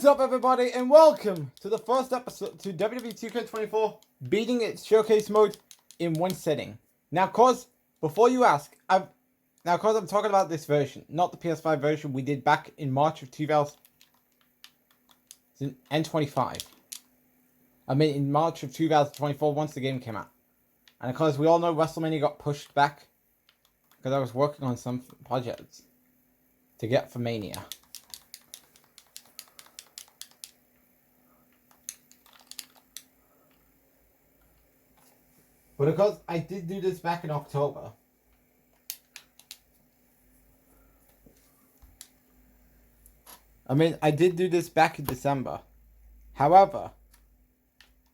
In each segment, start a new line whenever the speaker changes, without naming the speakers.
What's up, everybody, and welcome to the first episode to WWE 2K24 beating its showcase mode in one sitting. Now, cause before you ask, I'm talking about this version, not the PS5 version we did back in March of 2025. I mean, in March of 2024, once the game came out, and of course, we all know WrestleMania got pushed back because I was working on some projects to get for Mania. But of course, I did do this back in October. I mean, I did do this back in December. However,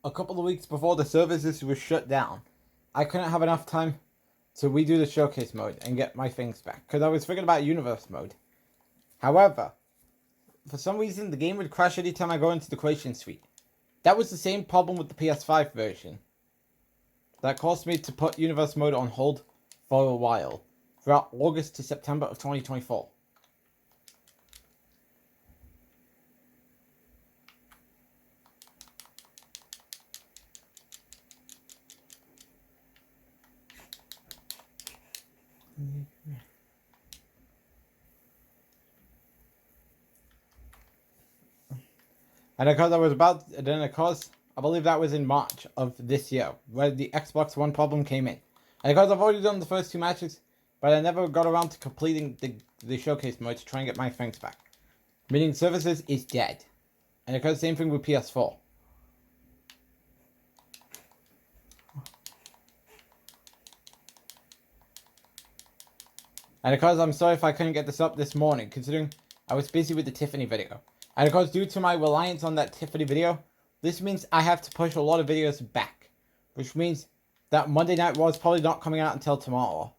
a couple of weeks before the services were shut down, I couldn't have enough time to redo the showcase mode and get my things back. Because I was thinking about universe mode. However, for some reason, the game would crash anytime I go into the creation suite. That was the same problem with the PS5 version. That caused me to put universe mode on hold for a while, throughout August to September of 2024. And because I believe that was in March of this year, where the Xbox One problem came in. And because I've already done the first two matches, but I never got around to completing the showcase mode to try and get my things back. Meaning services is dead. And because same thing with PS4. And of course, I'm sorry if I couldn't get this up this morning, considering I was busy with the Tiffany video. And of course, due to my reliance on that Tiffany video, this means I have to push a lot of videos back. Which means that Monday Night Raw is probably not coming out until tomorrow.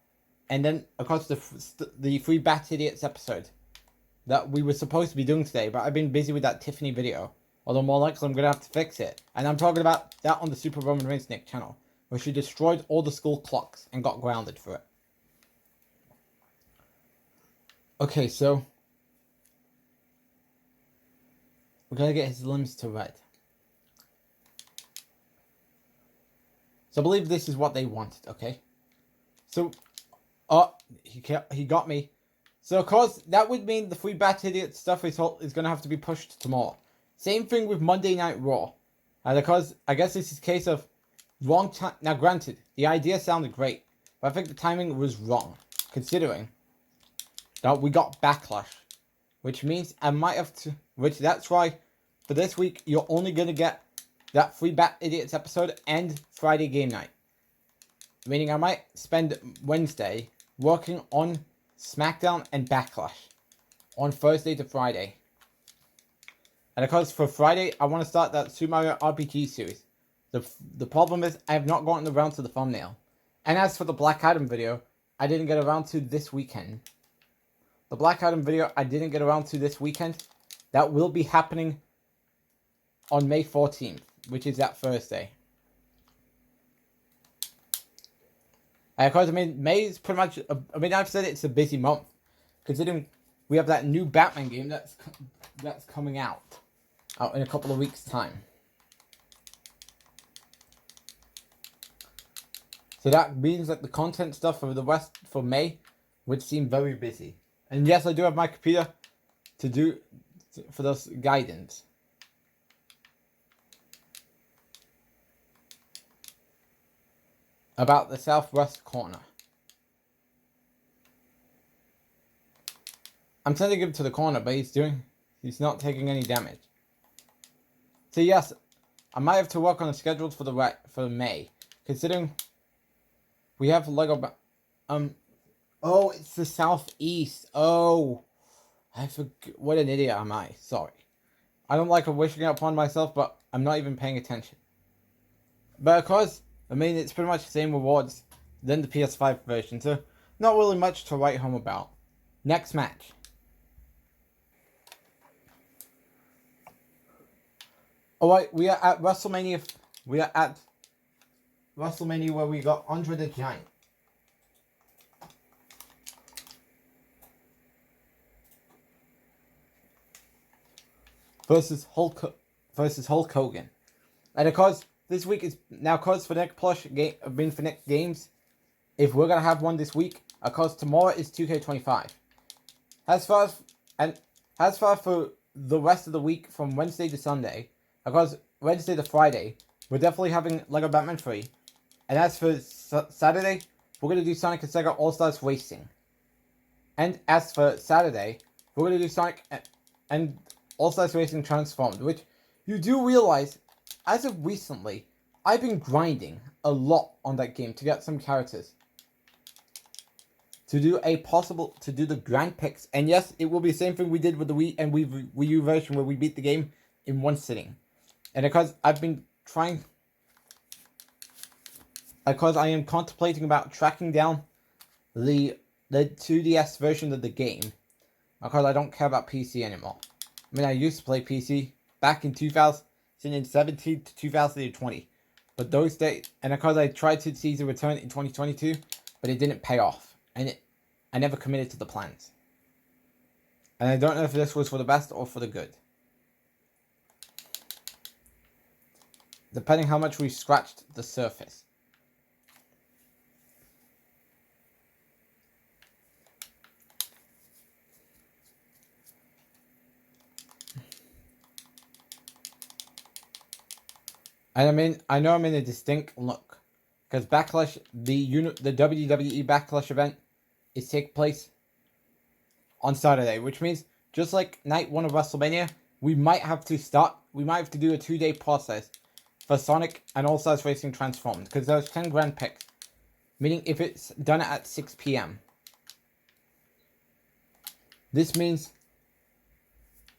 And then, of course, the Free Bat Idiots episode that we were supposed to be doing today, but I've been busy with that Tiffany video. Although more likely I'm going to have to fix it. And I'm talking about that on the SuperAJStylesNick channel, where she destroyed all the school clocks and got grounded for it. Okay, so we're going to get his limbs to red. So I believe this is what they wanted, okay? So, he got me. So of course, that would mean the Free Bat Idiot stuff is going to have to be pushed tomorrow. Same thing with Monday Night Raw. And because, I guess this is a case of wrong time. Now granted, the idea sounded great, but I think the timing was wrong. Considering that we got Backlash. Which means I might have to, that's why for this week, you're only going to get that Free Bat Idiots episode and Friday game night. Meaning I might spend Wednesday working on SmackDown and Backlash on Thursday to Friday. And of course, for Friday, I want to start that Super Mario RPG series. The problem is, I have not gotten around to the thumbnail. And as for the Black Adam video, I didn't get around to this weekend. The Black Adam video I didn't get around to this weekend. That will be happening on May 14th. Which is that Thursday. And of course, I mean, May is pretty much, I've said it's a busy month. Considering we have that new Batman game that's coming out in a couple of weeks' time. So that means that the content stuff for the rest, for May, would seem very busy. And yes, I do have my computer to do, for this guidance. About the southwest corner. I'm sending him to the corner, but he's not taking any damage. So yes, I might have to work on the schedules for May, considering we have Lego. Oh, it's the southeast. Oh, I forgot. What an idiot am I? Sorry. I don't like wishing it upon myself, but I'm not even paying attention. But of course, I mean, it's pretty much the same rewards than the PS5 version, so not really much to write home about. Next match. Alright, we are at WrestleMania. We are at WrestleMania where we got Andre the Giant. versus Hulk Hogan. And of course, this week is now closed for Nick plush game. Been for Nick games. If we're gonna have one this week, of course tomorrow is 2K25. As far for the rest of the week from Wednesday to Sunday, of course Wednesday to Friday, we're definitely having Lego Batman 3. And as for Saturday, we're gonna do Sonic and Sega All Stars Racing. And as for Saturday, we're gonna do Sonic and All Stars Racing Transformed, which you do realize, as of recently, I've been grinding a lot on that game to get some characters. To do the Grand Picks. And yes, it will be the same thing we did with the Wii and Wii U version where we beat the game in one sitting. And because I am contemplating about tracking down the 2DS version of the game, because I don't care about PC anymore. I mean, I used to play PC back in 2017 to 2020. But those days, and because I tried to see the return in 2022, but it didn't pay off. And I never committed to the plans. And I don't know if this was for the best or for the good. Depending how much we scratched the surface. And I know I'm in a distinct look. Because Backlash, the WWE Backlash event is take place on Saturday, which means just like night 1 of WrestleMania, we might have to do a 2-day process for Sonic and All Stars Racing Transformed, because there's 10 grand picks, meaning if it's done at 6 p.m. this means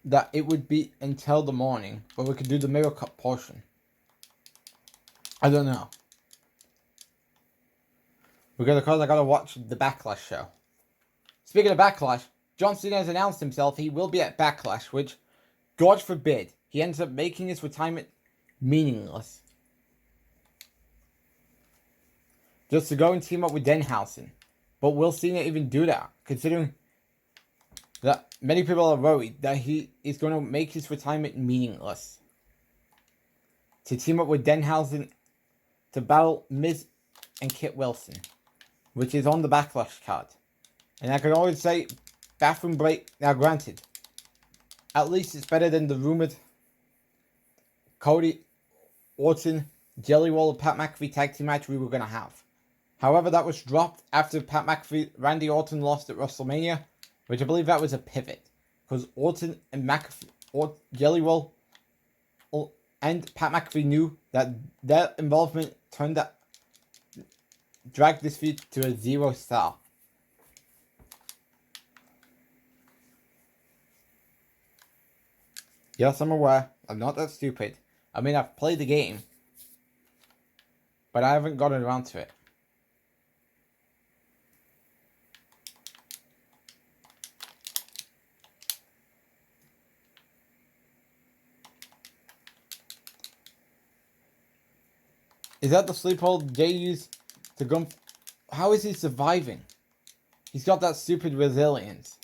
that it would be until the morning, but we could do the Mirror Cup portion. I don't know. Because I gotta watch the Backlash show. Speaking of Backlash, John Cena has announced himself he will be at Backlash, which, God forbid, he ends up making his retirement meaningless. Just to go and team up with Denhausen. But will Cena even do that? Considering that many people are worried that he is going to make his retirement meaningless. To team up with Denhausen to battle Miz and Kit Wilson, which is on the Backlash card. And I can always say, bathroom break. Now granted, at least it's better than the rumored Cody, Orton, Jelly Roll, and Pat McAfee tag team match we were going to have. However, that was dropped after Pat McAfee, Randy Orton lost at WrestleMania, which I believe that was a pivot. Because Orton and McAfee, or Jelly Roll, and Pat McAfee knew that their involvement dragged this feud to a 0 star. Yes, I'm aware. I'm not that stupid. I mean, I've played the game, but I haven't gotten around to it. Is that the sleep hold Jay used to go? How is he surviving? He's got that stupid resilience.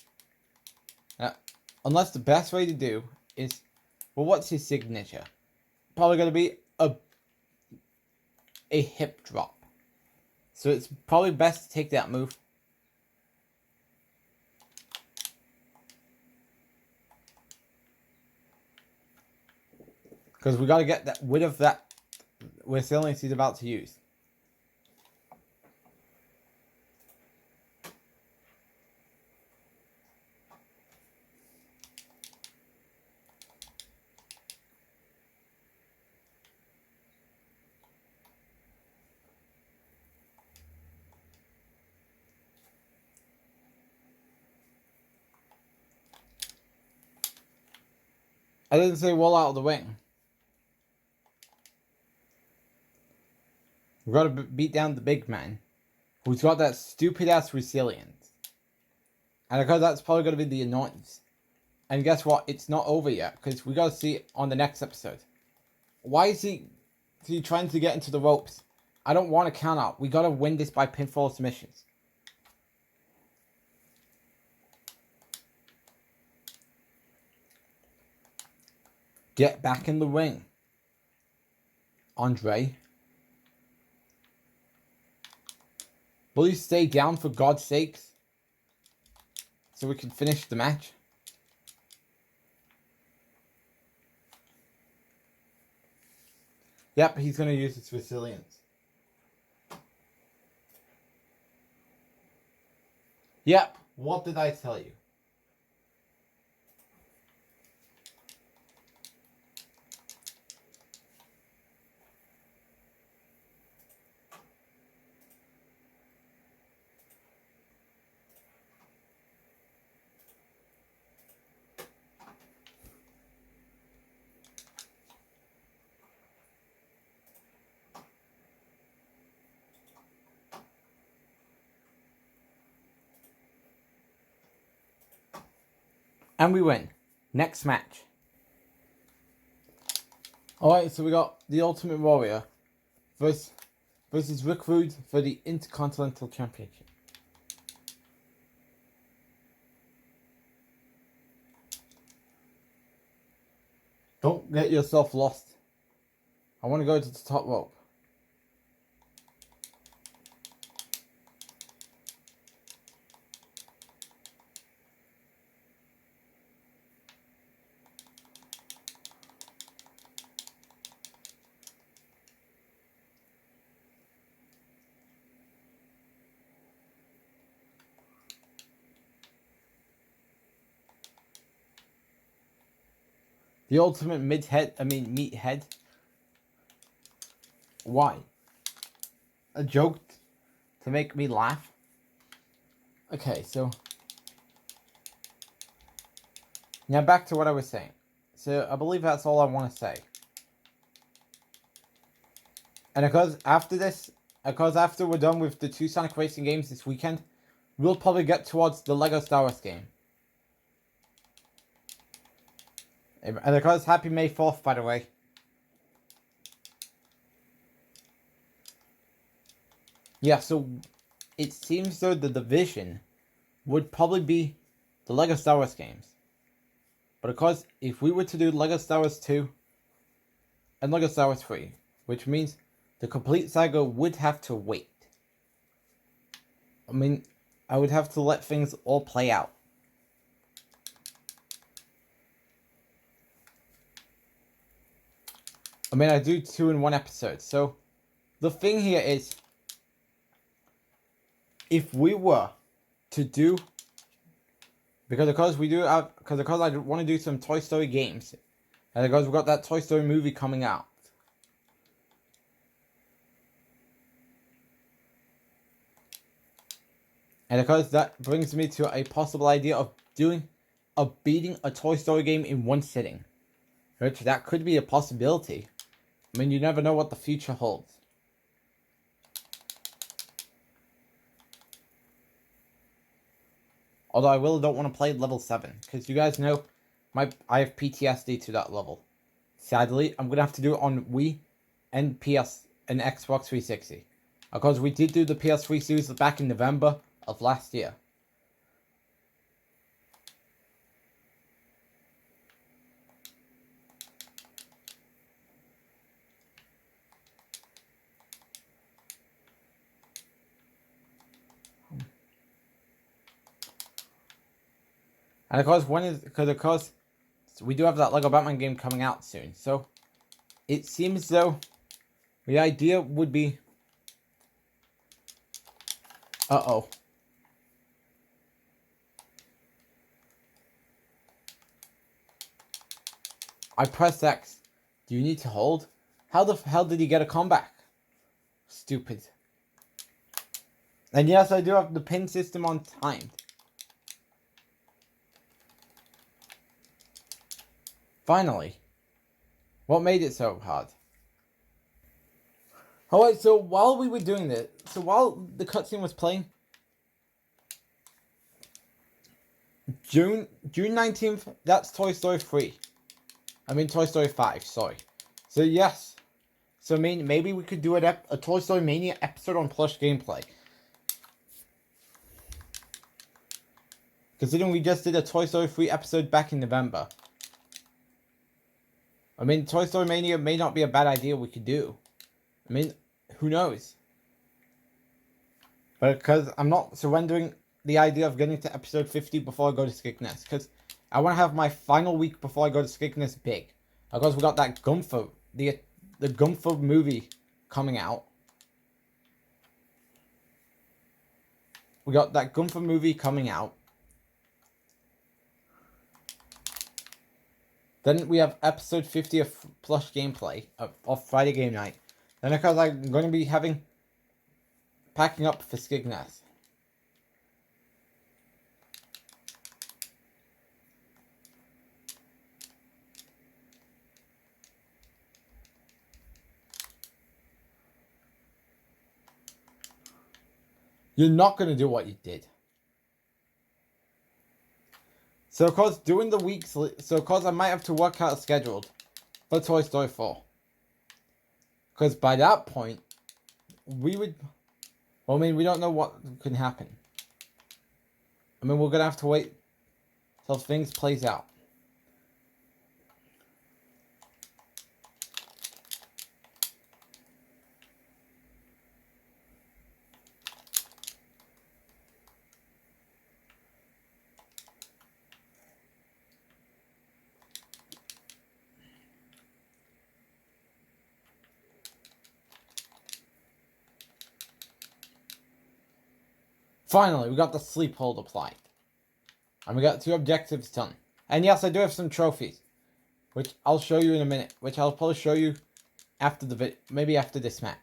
Unless the best way to do is, well, what's his signature? Probably going to be a hip drop. So it's probably best to take that move. Because we got to get rid of that resilience he's about to use. I didn't say roll out of the ring. We've got to beat down the big man, who's got that stupid ass resilience. And because that's probably going to be the annoyance. And guess what? It's not over yet, because we got to see it on the next episode. Why is he trying to get into the ropes? I don't want to count out. We got to win this by pinfall submissions. Get back in the ring. Andre. Will you stay down for God's sakes? So we can finish the match. Yep, he's going to use its resilience. Yep, what did I tell you? And we win. Next match. Alright, so we got the Ultimate Warrior versus Rick Rude for the Intercontinental Championship. Don't get yourself lost. I want to go to the top rope. The ultimate meathead. Why? A joke to make me laugh? Okay, so now back to what I was saying. So I believe that's all I want to say. And because after we're done with the 2 Sonic Racing games this weekend, we'll probably get towards the Lego Star Wars game. And because happy May 4th, by the way. Yeah, so it seems though the division would probably be the Lego Star Wars games. But of course, if we were to do Lego Star Wars 2 and Lego Star Wars 3, which means the complete saga would have to wait. I mean, I would have to let things all play out. I mean, I do 2 in 1 episode. So, the thing here is, if we were to do, because I want to do some Toy Story games, and because we've got that Toy Story movie coming out. And because that brings me to a possible idea of beating a Toy Story game in 1 sitting. Which, that could be a possibility. I mean, you never know what the future holds. Although I really don't want to play level 7. Because you guys know, I have PTSD to that level. Sadly, I'm going to have to do it on Wii and PS and Xbox 360. Because we did do the PS3 series back in November of last year. And of course, we do have that Lego Batman game coming out soon. So, it seems though, the idea would be... Uh-oh. I pressed X. Do you need to hold? How the hell did he get a comeback? Stupid. And yes, I do have the pin system on timed. Finally. What made it so hard? Alright, so while we were doing this, so while the cutscene was playing, June 19th, that's Toy Story 3. I mean Toy Story 5, sorry. So yes. So I mean, maybe we could do a Toy Story Mania episode on plush gameplay. Considering we just did a Toy Story 3 episode back in November. I mean, Toy Story Mania may not be a bad idea we could do. I mean, who knows? But because I'm not surrendering the idea of getting to episode 50 before I go to Skegness. Because I want to have my final week before I go to Skegness big. Because we got that Gunther, the Gunther movie coming out. We got that Gunther movie coming out. Then we have episode 50 of Plush Gameplay of Friday Game Night. Then because I'm going to be packing up for Skegness. You're not going to do what you did. So, of course, during the weeks... So, of course, I might have to work out a schedule for Toy Story 4. Because by that point, we would... Well, I mean, we don't know what can happen. I mean, we're going to have to wait till things plays out. Finally, we got the sleep hold applied. And we got 2 objectives done. And yes, I do have some trophies. Which I'll show you in a minute. Which I'll probably show you after the video. Maybe after this match.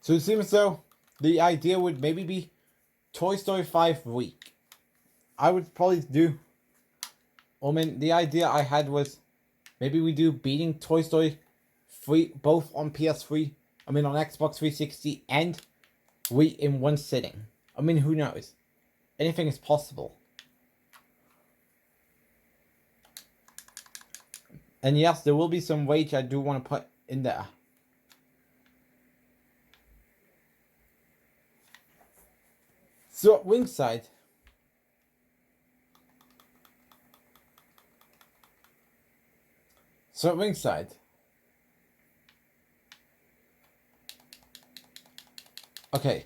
So it seems though the idea would maybe be Toy Story 5 week. I would probably do... I mean, the idea I had was maybe we do beating Toy Story 3 both on PS3. I mean, on Xbox 360 and Wii in one sitting. I mean, who knows? Anything is possible. And yes, there will be some wage I do want to put in there. So at ringside, okay.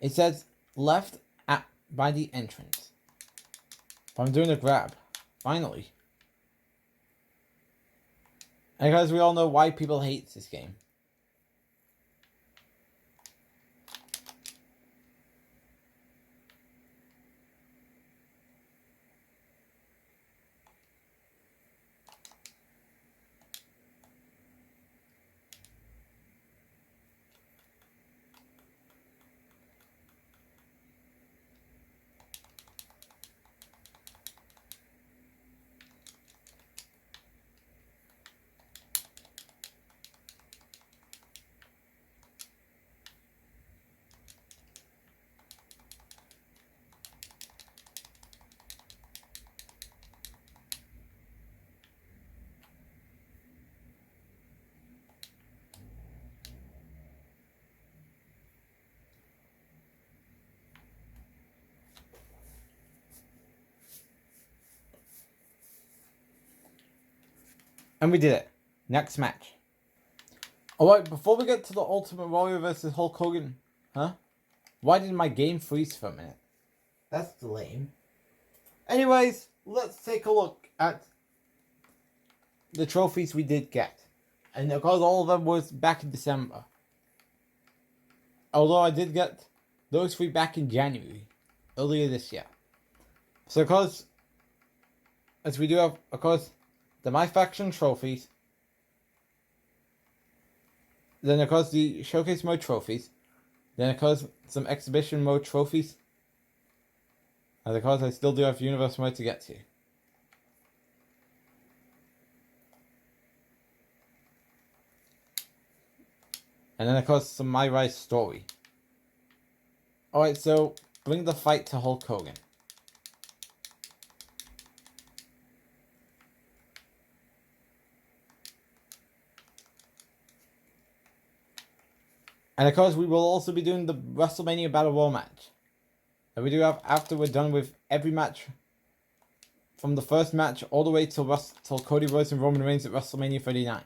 It says left by the entrance. I'm doing a grab. Finally. And guys, we all know why people hate this game. And we did it. Next match. Alright, before we get to the Ultimate Warrior versus Hulk Hogan. Huh? Why did my game freeze for a minute? That's lame. Anyways, let's take a look at the trophies we did get. And of course all of them was back in December. Although I did get those 3 back in January. Earlier this year. So of course, as we do have, of course, the My Faction trophies. Then of course the Showcase Mode trophies. Then of course some Exhibition Mode trophies. And of course I still do have Universe Mode to get to. And then of course some My Rise story. Alright, so bring the fight to Hulk Hogan. And of course we will also be doing the WrestleMania Battle Royal match. And we do have, after we're done with every match, from the first match all the way till Cody Rhodes and Roman Reigns at WrestleMania 39.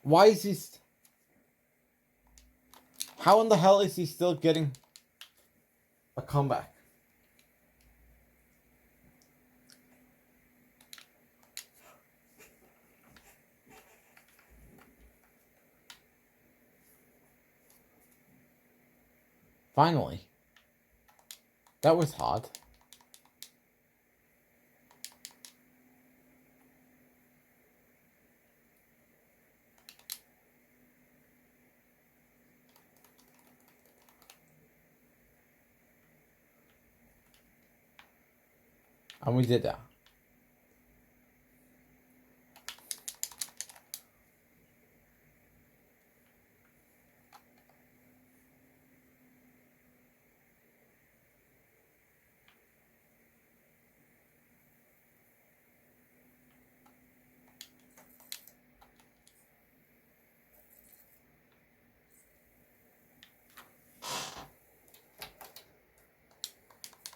Why is he... How in the hell is he still getting a comeback? Finally. That was hard. And we did that.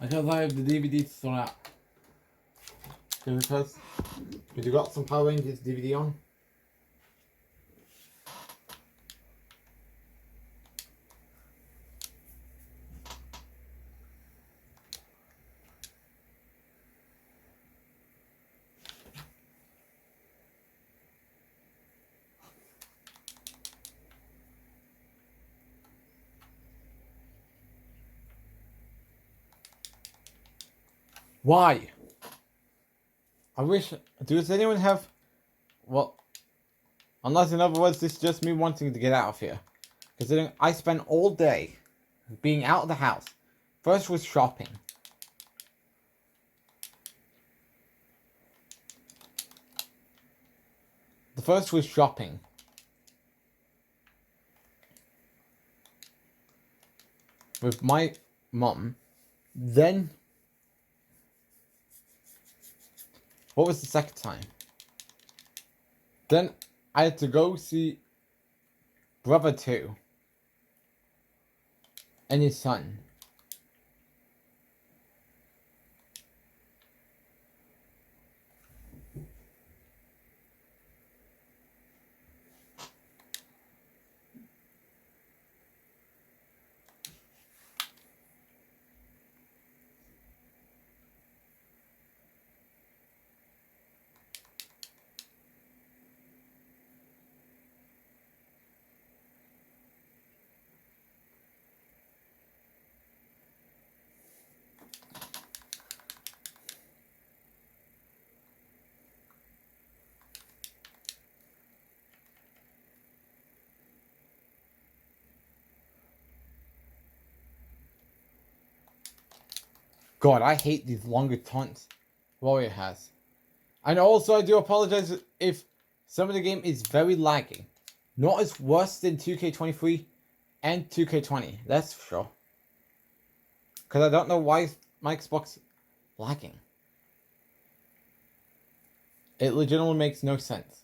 Because I have the DVD to sort out. Because you got some Power Rangers DVD on. Why? I wish... Does anyone have... Well... Unless in other words, this is just me wanting to get out of here. Considering I spent all day being out of the house. First was shopping. The first was shopping. With my mum. Then... What was the second time? Then I had to go see Brother 2 and his son. God, I hate these longer taunts Warrior has. And also, I do apologize if some of the game is very laggy. Not as worse than 2K23 and 2K20, that's for sure. Because I don't know why my Xbox is lagging. It legitimately makes no sense.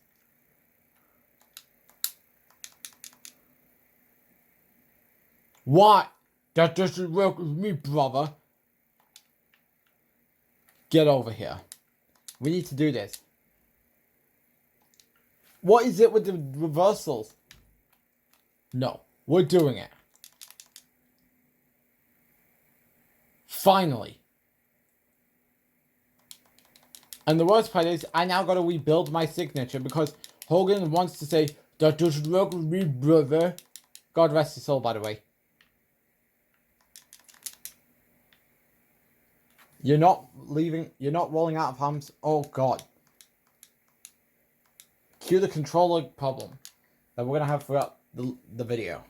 What? That doesn't work with me, brother. Get over here. We need to do this. What is it with the reversals? No, we're doing it. Finally. And the worst part is, I now gotta rebuild my signature because Hogan wants to say, that doesn't work with me, brother. God rest his soul, by the way. You're not rolling out of arms. Oh, God. Cue the controller problem that we're gonna have throughout the video.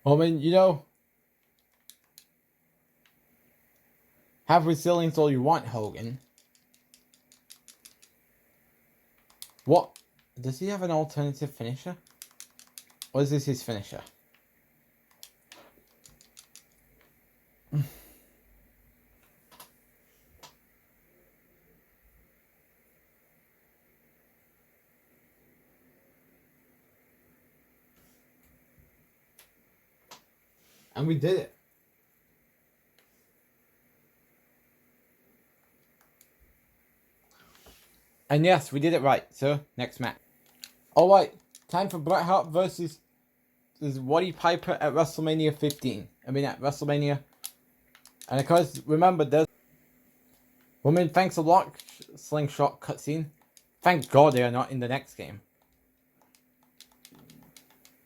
I mean, have resilience all you want, Hogan. What? Does he have an alternative finisher? Or is this his finisher? And we did it. And yes, we did it right. So, next match. Alright, time for Bret Hart versus Roddy Piper at WrestleMania 15. I mean, at WrestleMania. And of course, remember, there's Woman Thanks a Lot slingshot cutscene. Thank God they are not in the next game.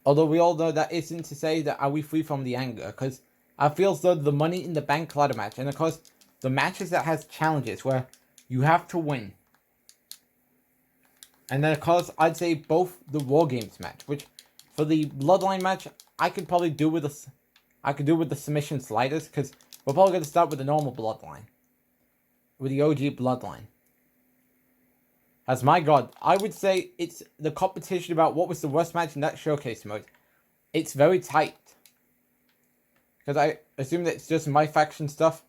Although we all know that isn't to say that are we free from the anger, because I feel as though the Money in the Bank ladder match, and of course, the matches that has challenges where you have to win. And then of course, I'd say both the War Games match, which for the Bloodline match, I could probably do with the submission sliders, because we're probably going to start with the normal Bloodline. With the OG Bloodline. As my God, I would say it's the competition about what was the worst match in that showcase mode. It's very tight. Because I assume that it's just my faction stuff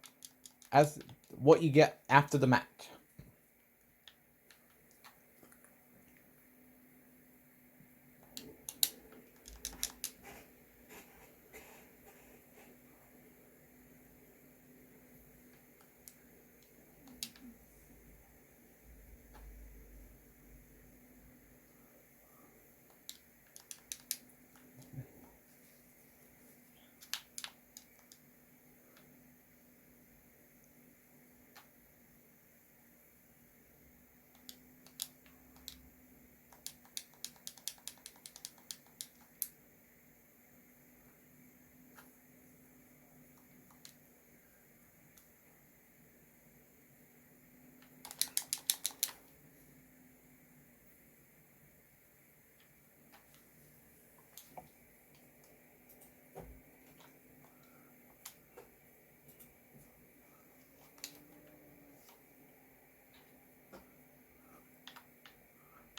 as what you get after the match.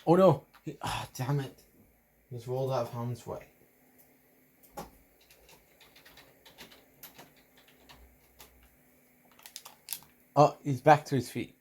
Oh no! Damn it. He's rolled out of harm's way. Oh, he's back to his feet.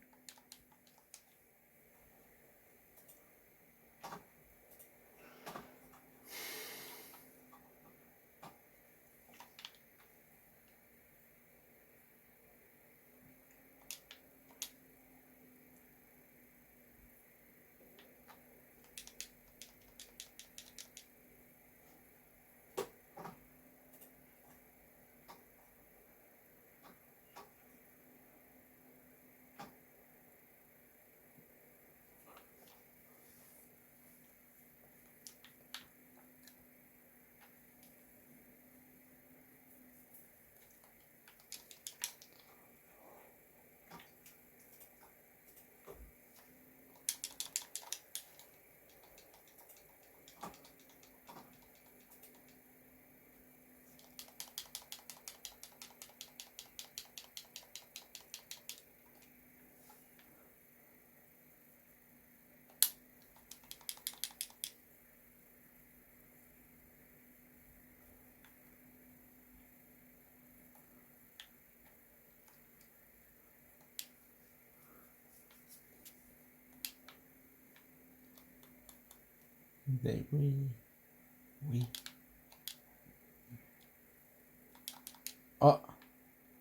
Oh,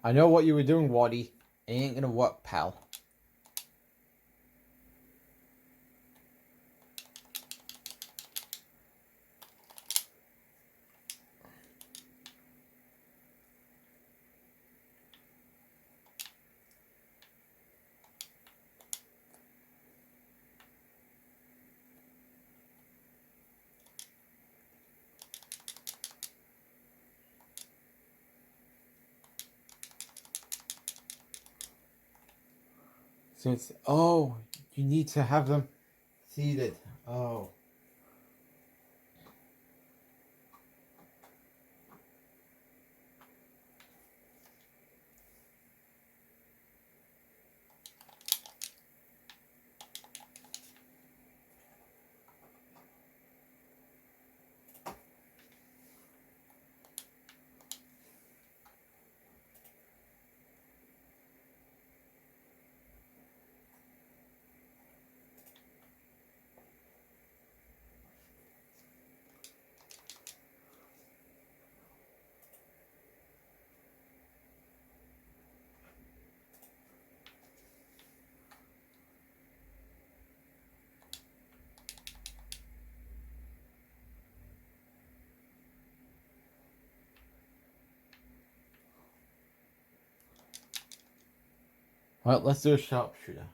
I know what you were doing, Waddy. It ain't gonna work, pal. So it's, oh, you need to have them seated. Oh. Well, let's do a sharpshooter.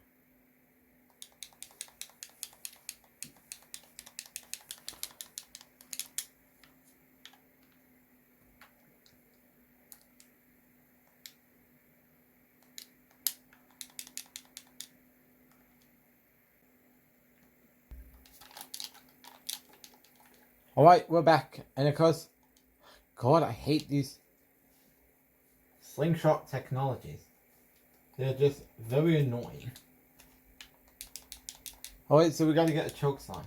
Alright, we're back. And of course, God, I hate these slingshot technologies. They're just very annoying. Alright, so we gotta get a choke slam.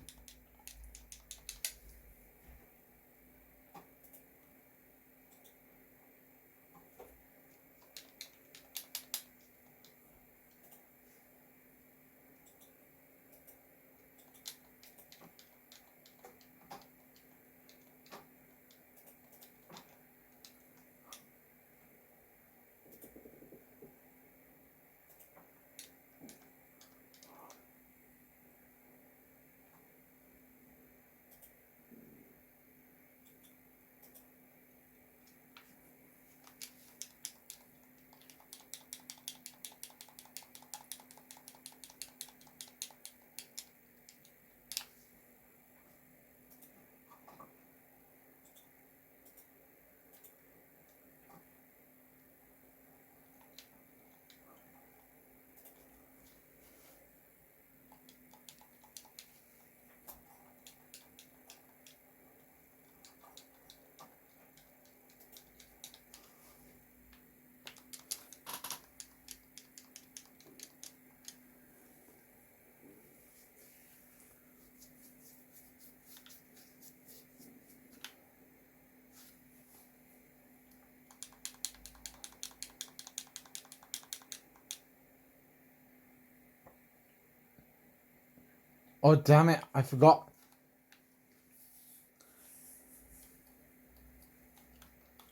Oh, damn it, I forgot.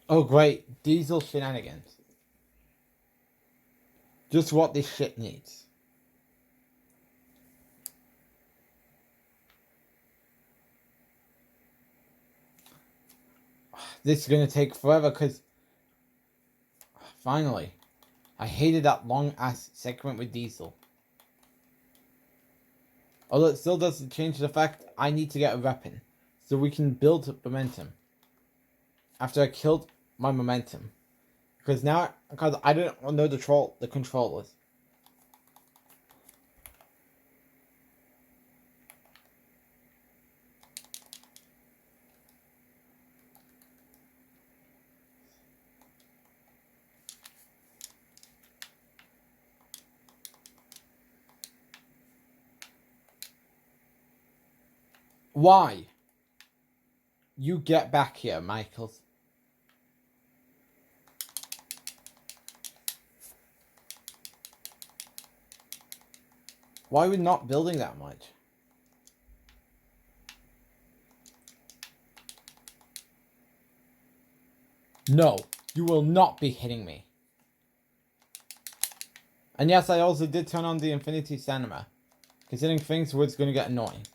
Oh, great. Diesel shenanigans. Just what this shit needs. This is gonna take forever because finally, I hated that long ass segment with Diesel. Although it still doesn't change the fact I need to get a weapon so we can build momentum after I killed my momentum. Because now, because I don't know the controllers. Why? You get back here, Michaels. Why are we not building that much? No, you will not be hitting me. And yes, I also did turn on the Infinity Cinema, considering things was going to get annoying.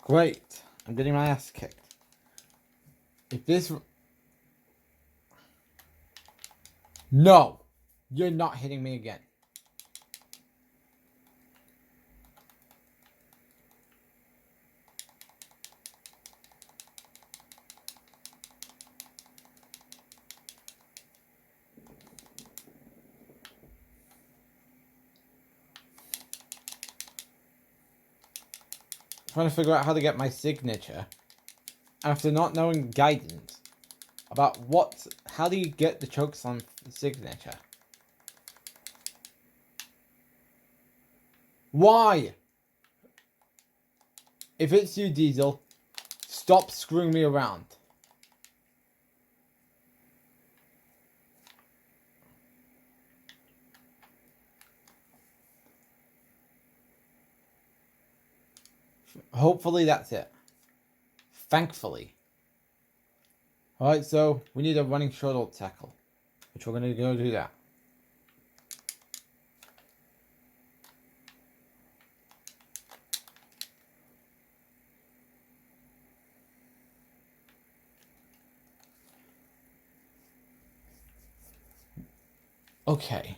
Great. I'm getting my ass kicked. If this... No! You're not hitting me again. Trying to figure out how to get my signature. After not knowing guidance about how do you get the chokeslam signature? Why? If it's you, Diesel, stop screwing me around. Hopefully that's it. Thankfully. Alright, so we need a running shuttle tackle, which we're going to go do that. Okay.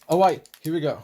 Alright, here we go.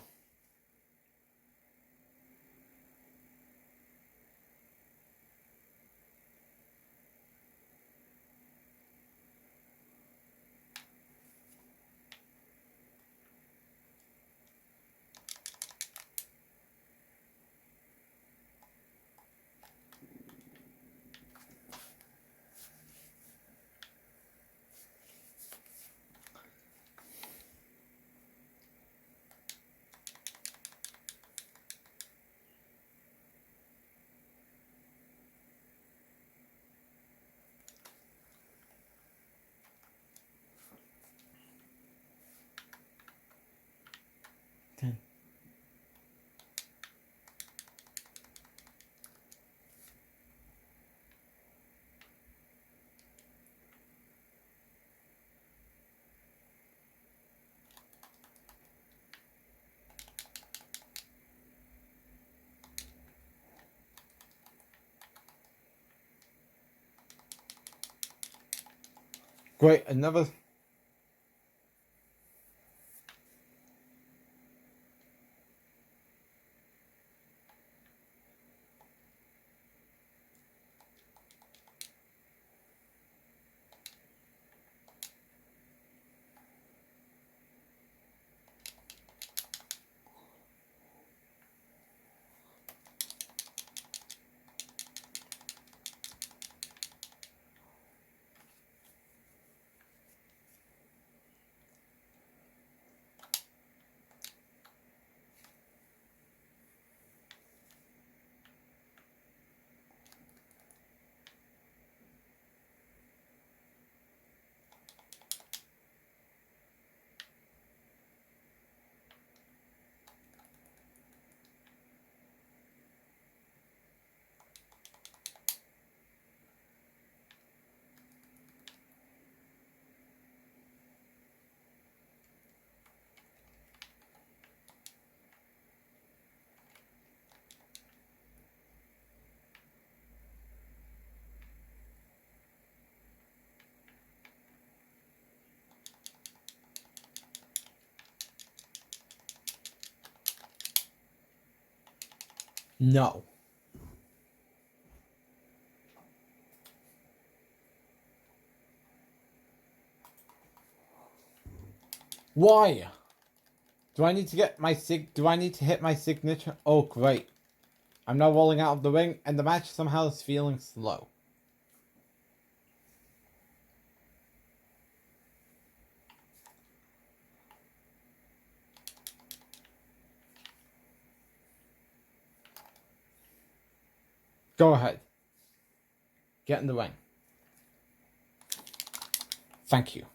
Great, another... No. Why? Do I need to get my do I need to hit my signature? Oh, great. I'm now rolling out of the ring, and the match somehow is feeling slow. Go ahead. Get in the ring. Thank you.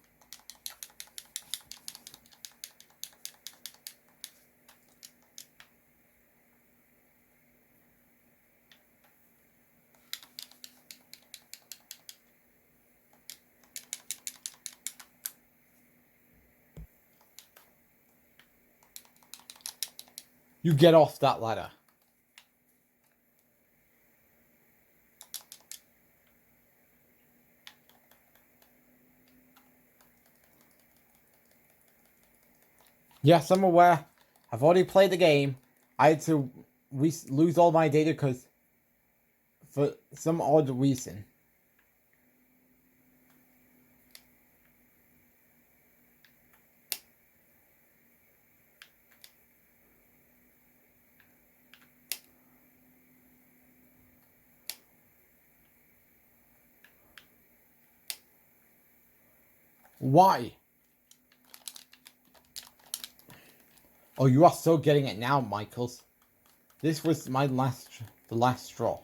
You get off that ladder. Yes, I'm aware. I've already played the game. I had to lose all my data because for some odd reason. Why? Oh, you are so getting it now, Michaels. This was the last straw.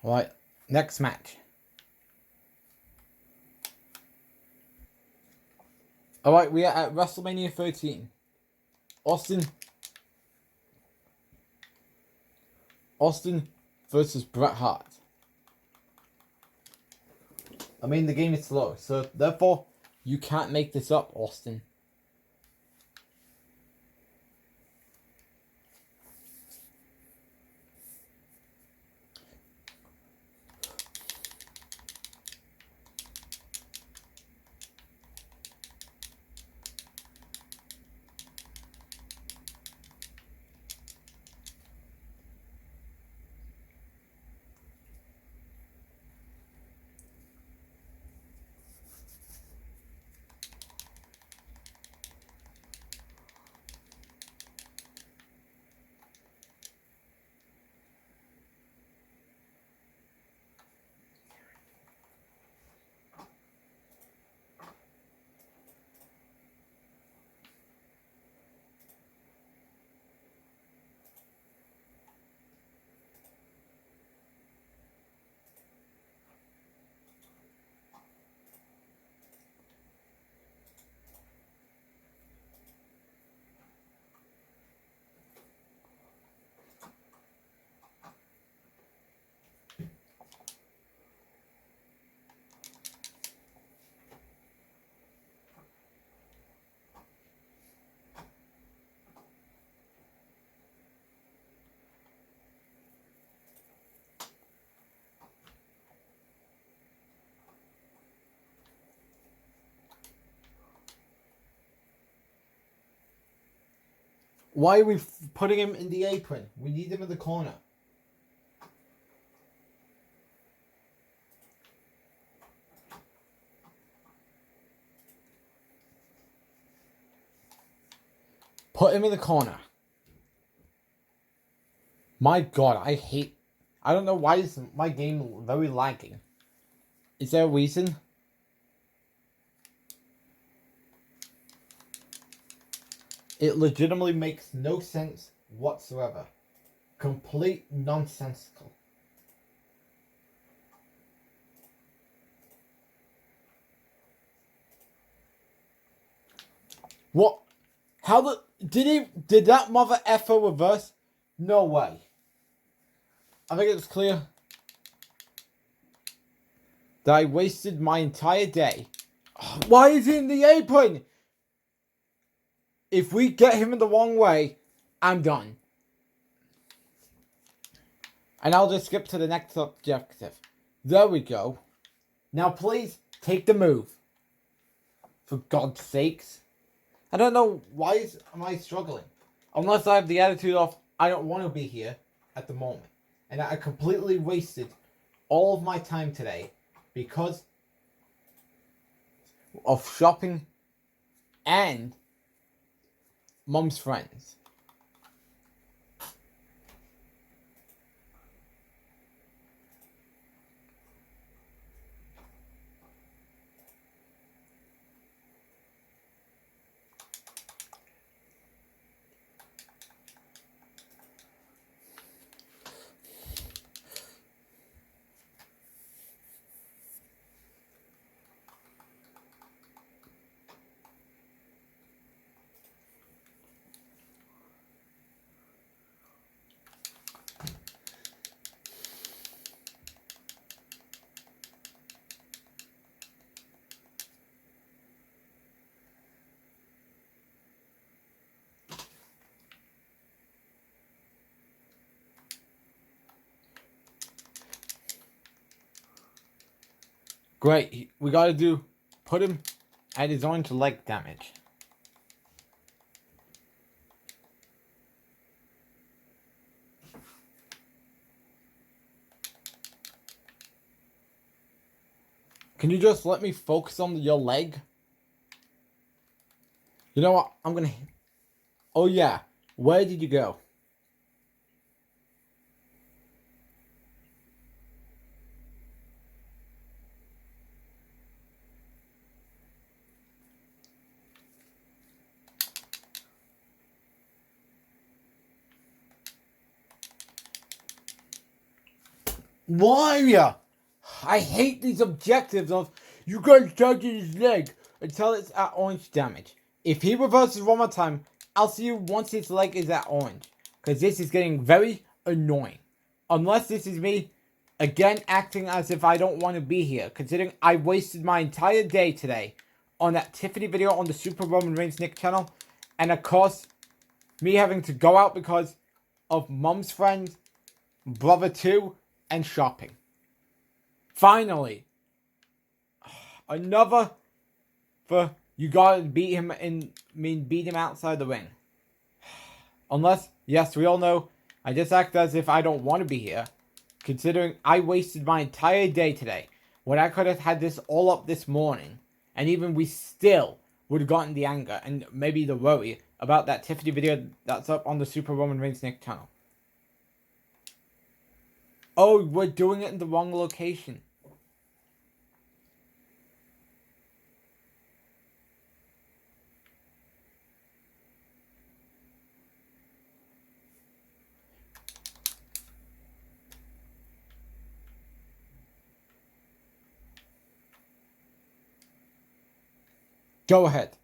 Alright, next match. Alright, we are at WrestleMania 13. Austin versus Bret Hart. I mean, the game is slow, so therefore, you can't make this up, Austin. Why are we putting him in the apron? We need him in the corner. Put him in the corner. My God, I don't know why is my game very lagging. Is there a reason? It legitimately makes no sense whatsoever. Complete nonsensical. What? How did that mother effer reverse? No way. I think it's clear that I wasted my entire day. Why is he in the apron? If we get him in the wrong way, I'm done. And I'll just skip to the next objective. There we go. Now please take the move. For God's sakes. I don't know why am I struggling. Unless I have the attitude of I don't want to be here at the moment. And I completely wasted all of my time today because of shopping and Mum's friends. Great. We gotta put him at his own leg damage. Can you just let me focus on your leg? You know what? I'm gonna... Oh yeah. Where did you go? Why? I hate these objectives of you gotta target his leg until it's at orange damage. If he reverses one more time, I'll see you once his leg is at orange. Because this is getting very annoying. Unless this is me, again, acting as if I don't want to be here. Considering I wasted my entire day today on that Tiffany video on the SuperAJStylesNick channel. And of course, me having to go out because of Mum's friend, brother 2, and shopping. Finally, another for you gotta beat him beat him outside the ring. Unless, yes, we all know I just act as if I don't want to be here, considering I wasted my entire day today when I could have had this all up this morning, and even we still would have gotten the anger and maybe the worry about that Tiffany video that's up on the SuperAJStylesNick channel. Oh, we're doing it in the wrong location. Go ahead.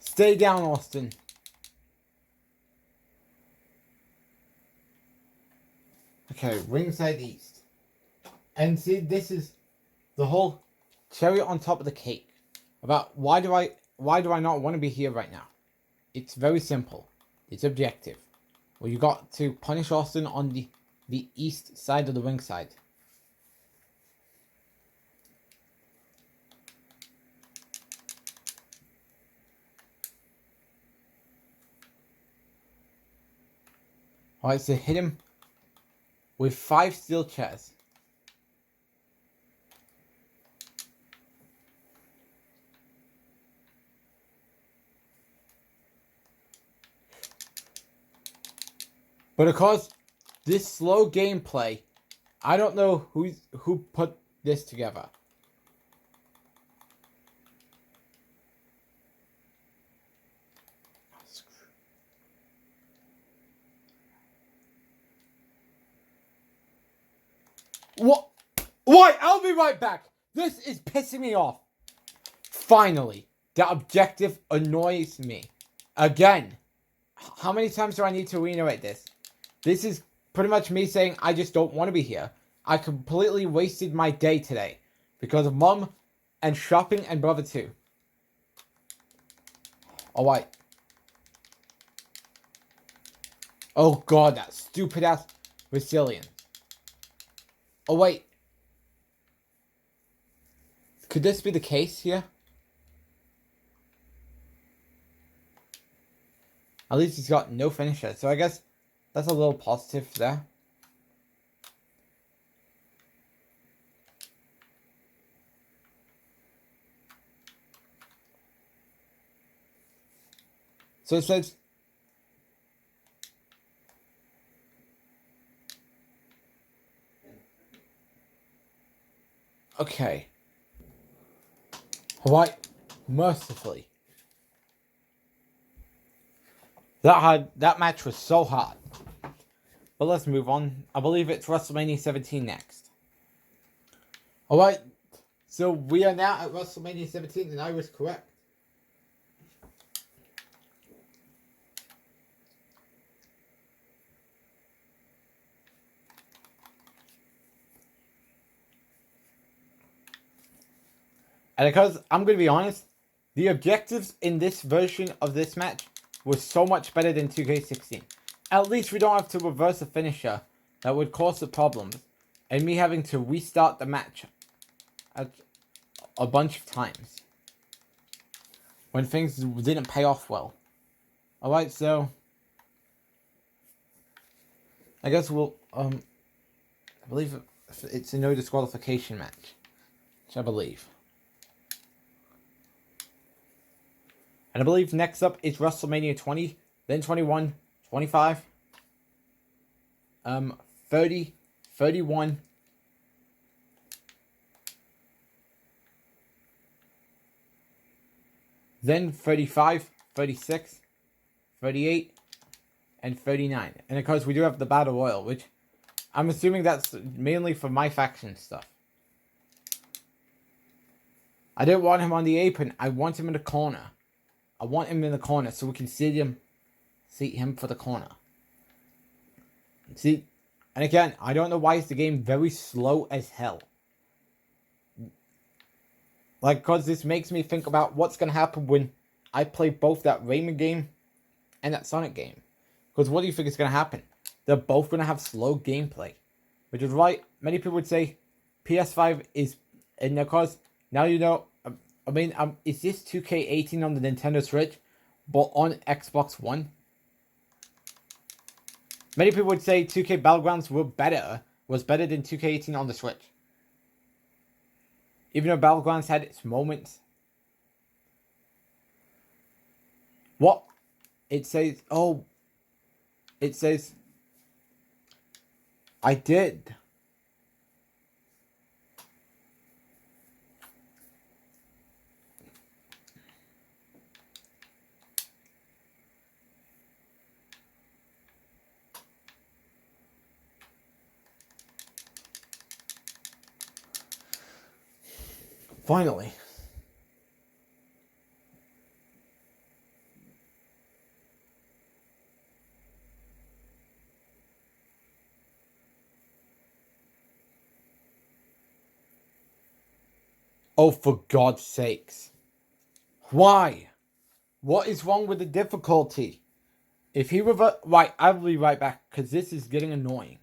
Stay down, Austin. Okay, ringside east. And see, this is the whole cherry on top of the cake. About why do I not want to be here right now? It's very simple. It's objective. Well, you got to punish Austin on the east side of the ringside. Alright, so hit him with 5 steel chairs. But of course, this slow gameplay, I don't know who put this together. What? What? I'll be right back. This is pissing me off. Finally, the objective annoys me. Again, how many times do I need to reiterate this? This is pretty much me saying I just don't want to be here. I completely wasted my day today because of Mom and shopping and Brother 2. Alright. Oh god, that stupid ass resilience. Oh wait. Could this be the case here? At least he's got no finisher, so I guess that's a little positive there. So it says, okay. Alright, mercifully. That match was so hard. But let's move on. I believe it's WrestleMania 17 next. Alright, so we are now at WrestleMania 17 and I was correct. And because I'm going to be honest, the objectives in this version of this match was so much better than 2K16. At least we don't have to reverse a finisher that would cause the problems and me having to restart the match a bunch of times when things didn't pay off well. Alright, so I guess we'll I believe it's a no disqualification match, which I believe. And I believe next up is WrestleMania 20, then 21, 25, 30, 31, then 35, 36, 38, and 39. And of course we do have the Battle Royal, which I'm assuming that's mainly for my faction stuff. I don't want him on the apron, I want him in the corner. I want him in the corner so we can seat him for the corner. See, and again, I don't know why is the game very slow as hell. Like, because this makes me think about what's going to happen when I play both that Rayman game and that Sonic game. Because what do you think is going to happen? They're both going to have slow gameplay. Which is right. Many people would say PS5 is, and of course, now you know. I mean, is this 2K18 on the Nintendo Switch, but on Xbox One? Many people would say 2K Battlegrounds was better than 2K18 on the Switch. Even though Battlegrounds had its moments. What? It says, oh. It says, I did. Finally. Oh, for God's sakes. Why? What is wrong with the difficulty? If he right, I'll be right back, because this is getting annoying.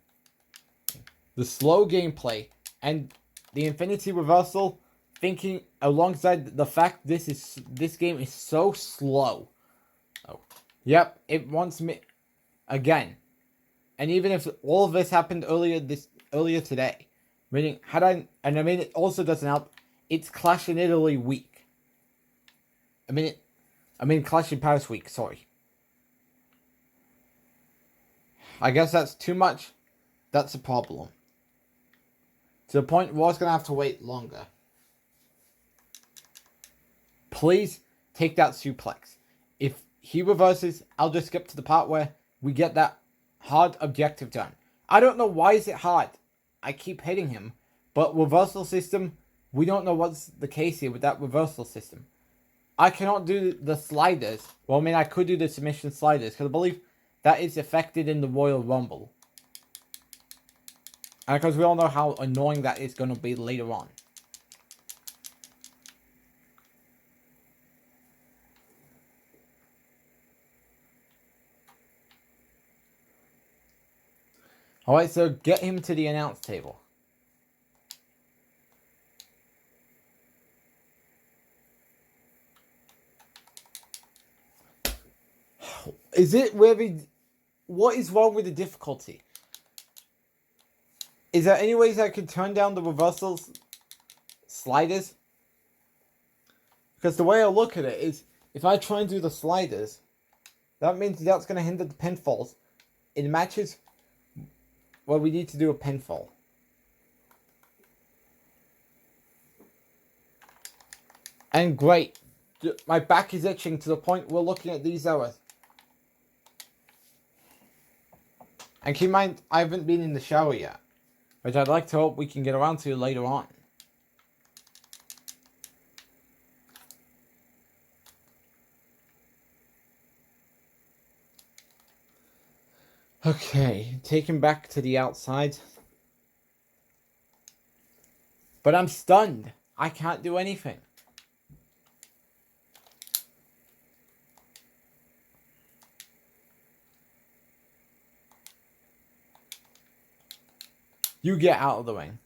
The slow gameplay and the infinity reversal, thinking alongside the fact this game is so slow. Oh, yep, it wants me again. And even if all of this happened earlier today, meaning it also doesn't help. It's Clash in Italy week. Clash in Paris week. Sorry. I guess that's too much. That's a problem. To the point where I was gonna have to wait longer. Please take that suplex. If he reverses, I'll just skip to the part where we get that hard objective done. I don't know why is it hard. I keep hitting him, but reversal system, we don't know what's the case here with that reversal system. I cannot do the sliders. Well, I could do the submission sliders because I believe that is affected in the Royal Rumble. And because we all know how annoying that is going to be later on. Alright, so get him to the announce table. Is it really... What is wrong with the difficulty? Is there any ways I could turn down the reversals sliders? Because the way I look at it is, if I try and do the sliders, that means that's going to hinder the pinfalls in matches where we need to do a pinfall. And great. My back is itching to the point we're looking at these errors. And keep in mind, I haven't been in the shower yet, which I'd like to hope we can get around to later on. Okay, take him back to the outside. But I'm stunned. I can't do anything. You get out of the ring.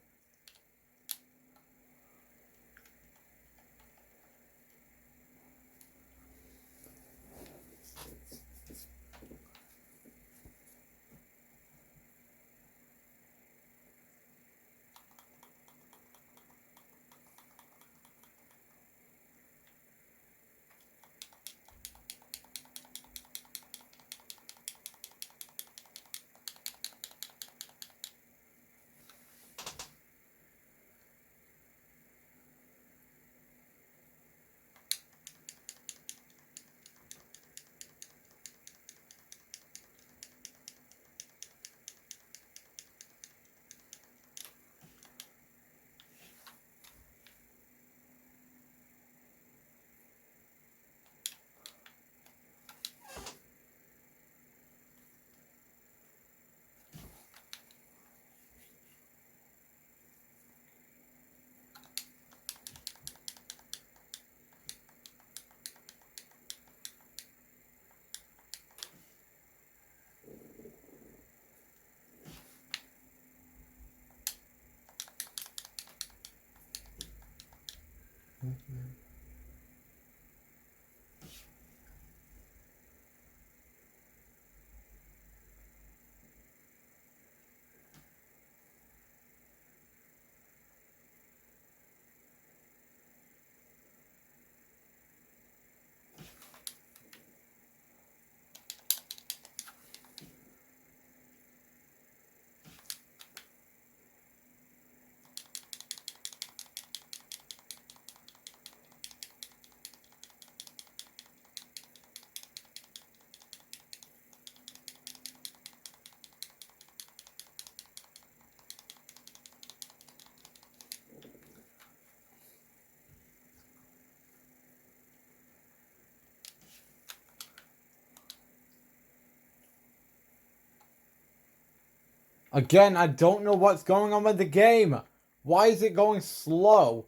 Again, I don't know what's going on with the game. Why is it going slow?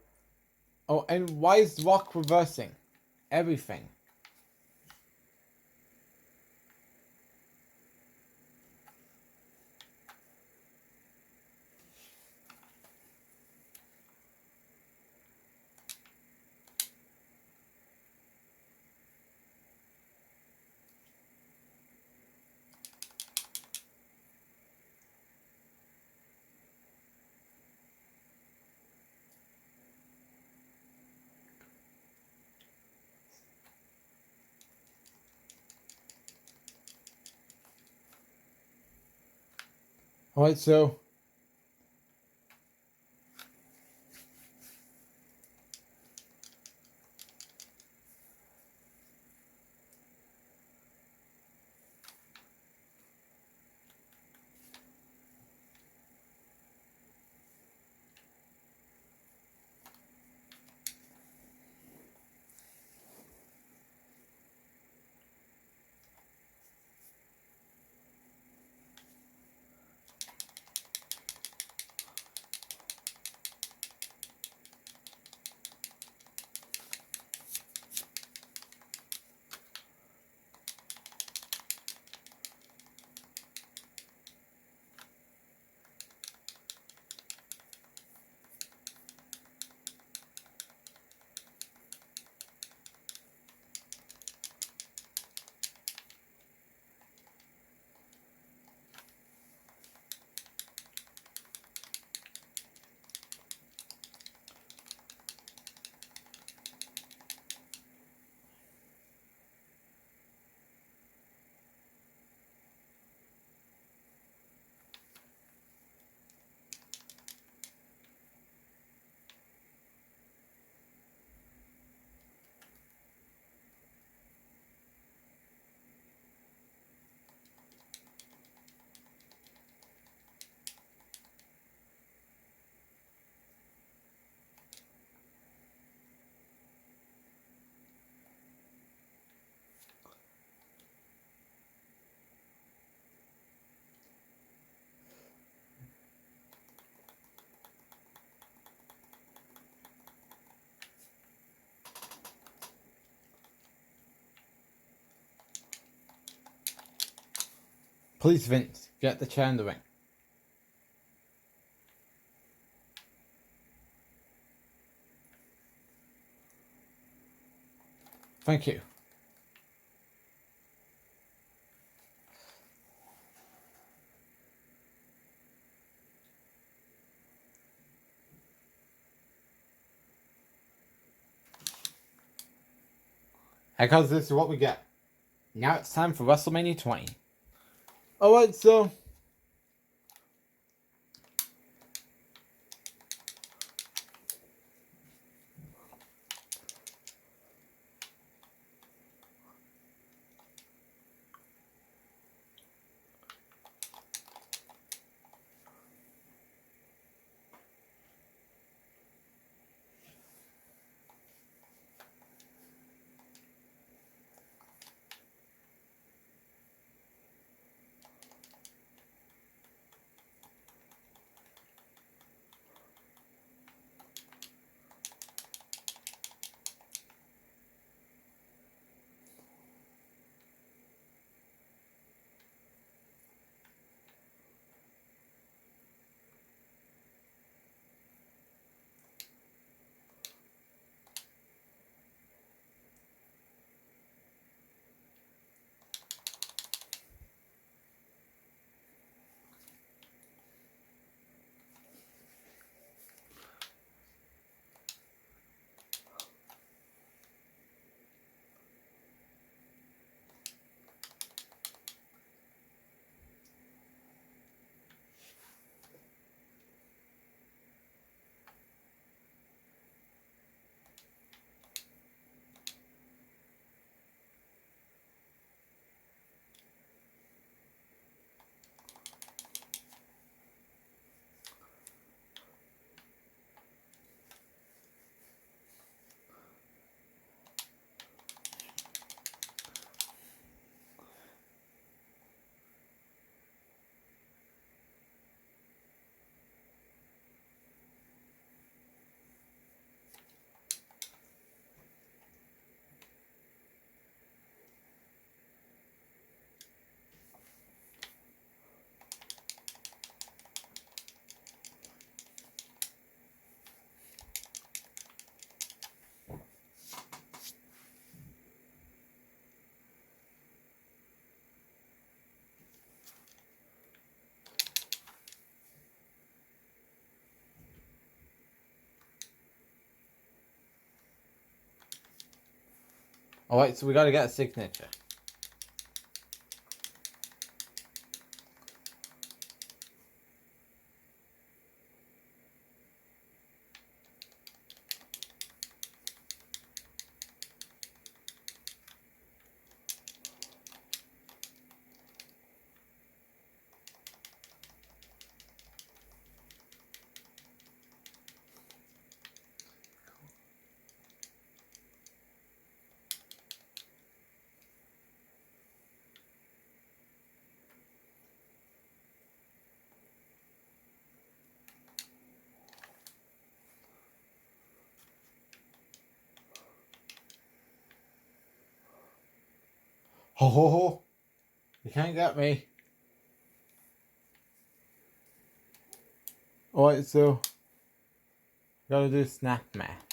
Oh, and why is Rock reversing everything? Alright, so please, Vince, get the chair in the ring. Thank you. Because this is what we get. Now it's time for WrestleMania 20. Alright, so alright, so we gotta get a signature. Ho ho ho! You can't get me. Alright, so gotta do snap math.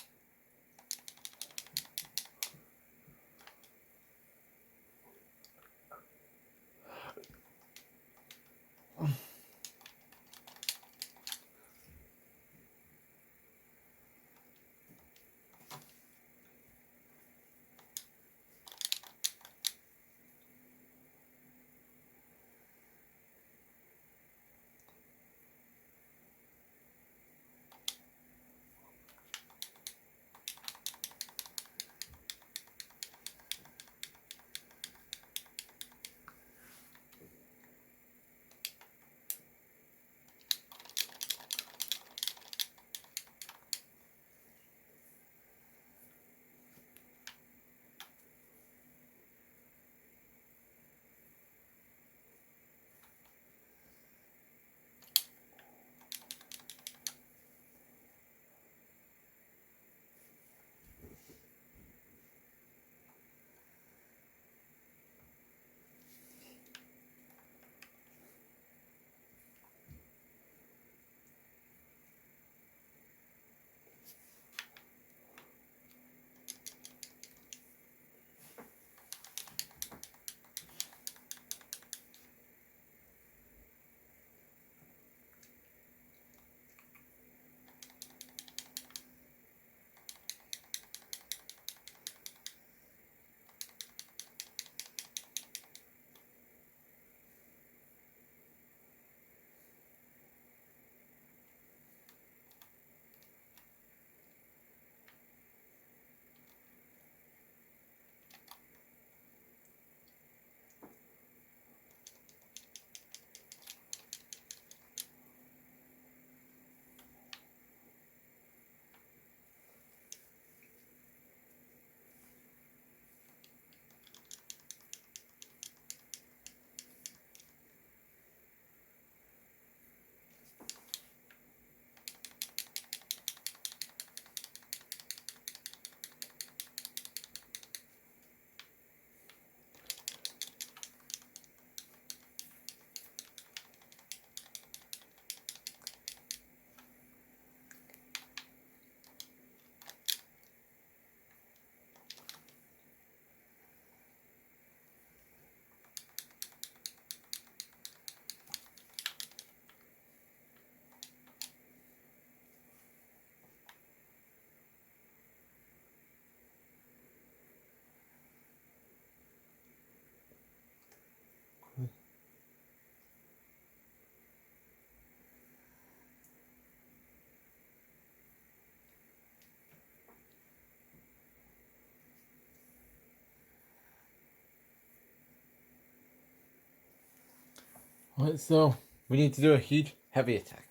Alright, so we need to do a huge heavy attack.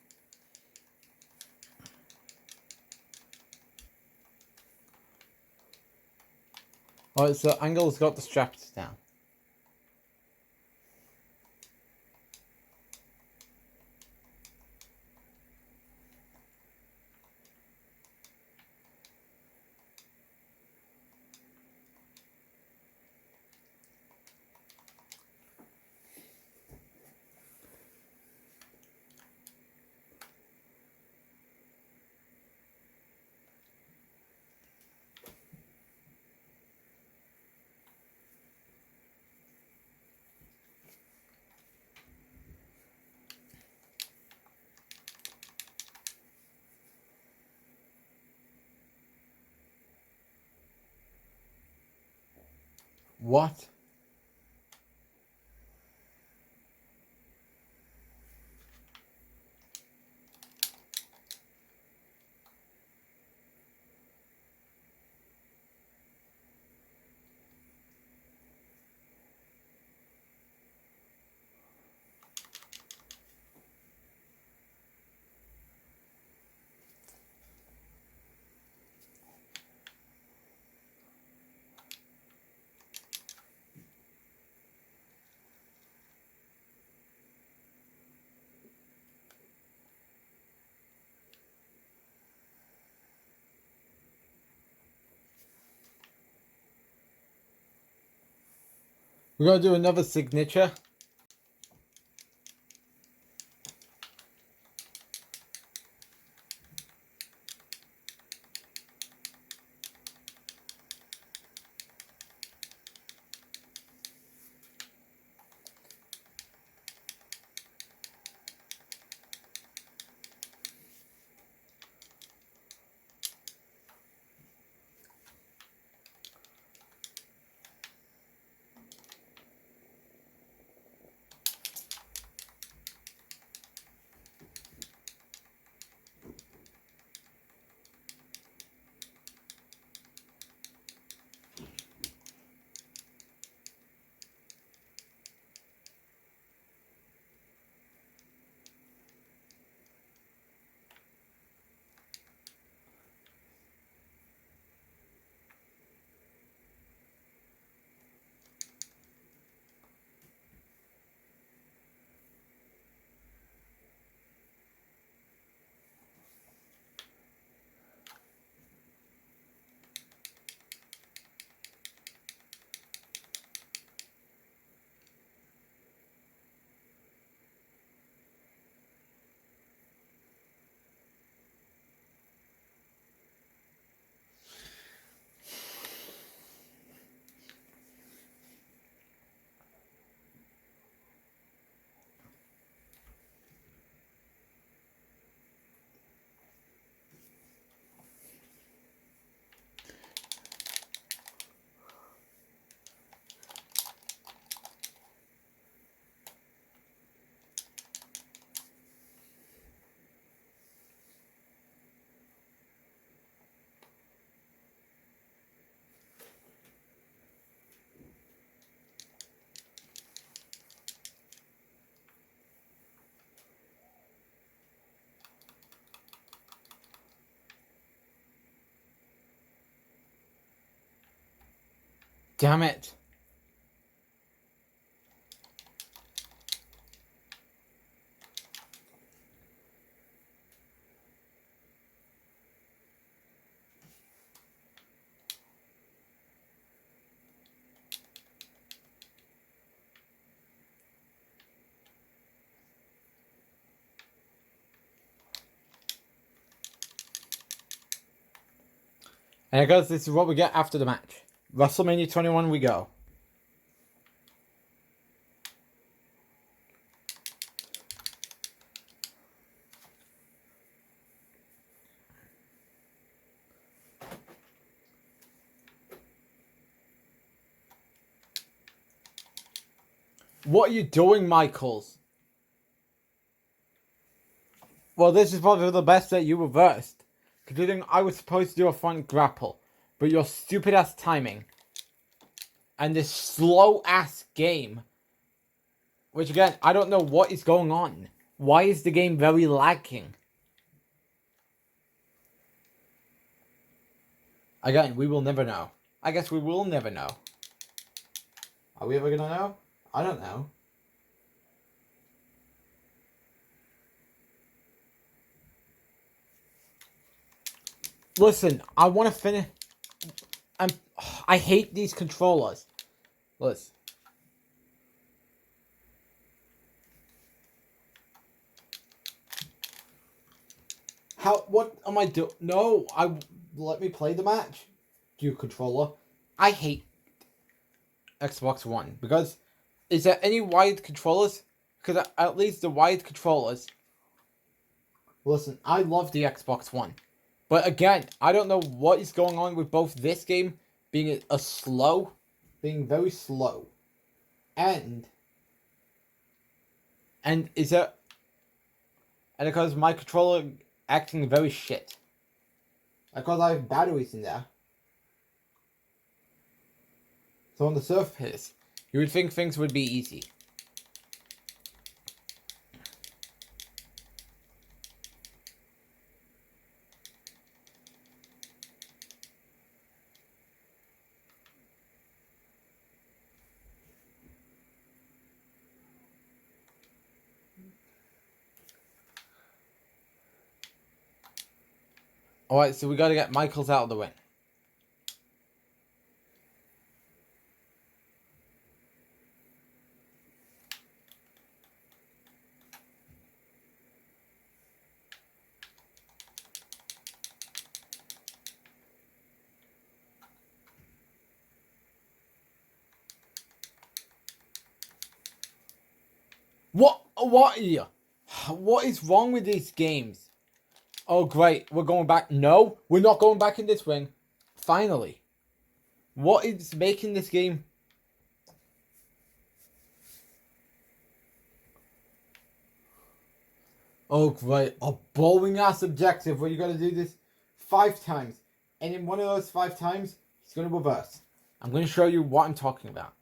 Alright, so Angle's got the straps down. What? We're gonna do another signature. Damn it. And guys, this is what we get after the match. WrestleMania 21 we go. What are you doing, Michaels? Well, this is probably the best that you reversed. Considering I was supposed to do a front grapple. But your stupid ass timing. And this slow ass game. Which again, I don't know what is going on. Why is the game very lacking? Again, we will never know. I guess we will never know. Are we ever gonna know? I don't know. Listen, I want to finish. I hate these controllers. Listen. What am I doing? No, let me play the match. You controller. I hate Xbox One because is there any wired controllers? Because at least the wired controllers. Listen, I love the Xbox One. But again, I don't know what is going on with both this game being being very slow, and is there, and because my controller acting very shit. Because I have batteries in there. So on the surface, you would think things would be easy. Alright, so we gotta get Michaels out of the ring. What are you? What is wrong with these games? Oh, great. We're going back. No, we're not going back in this ring. Finally. What is making this game? Oh, great. A boring ass objective where you gotta do this 5 times. And in one of those 5 times, he's gonna reverse. I'm gonna show you what I'm talking about.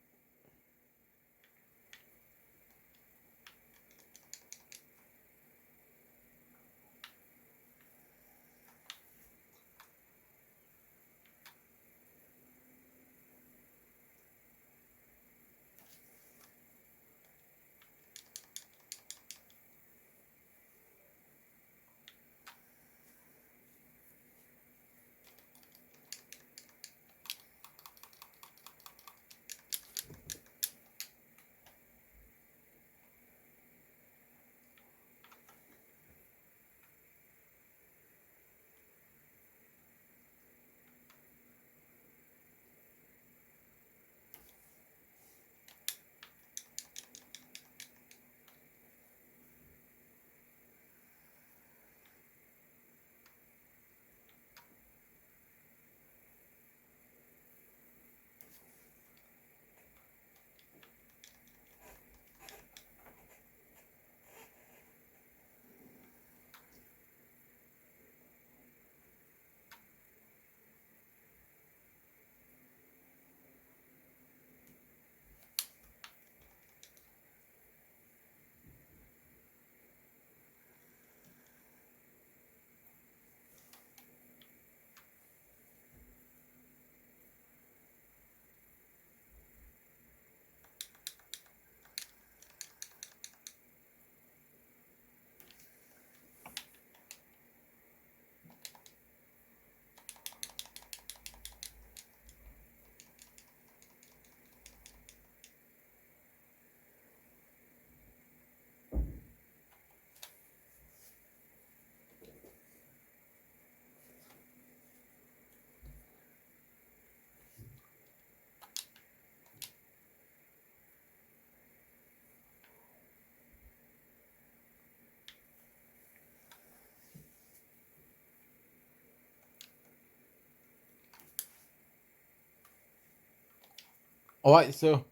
Alright, so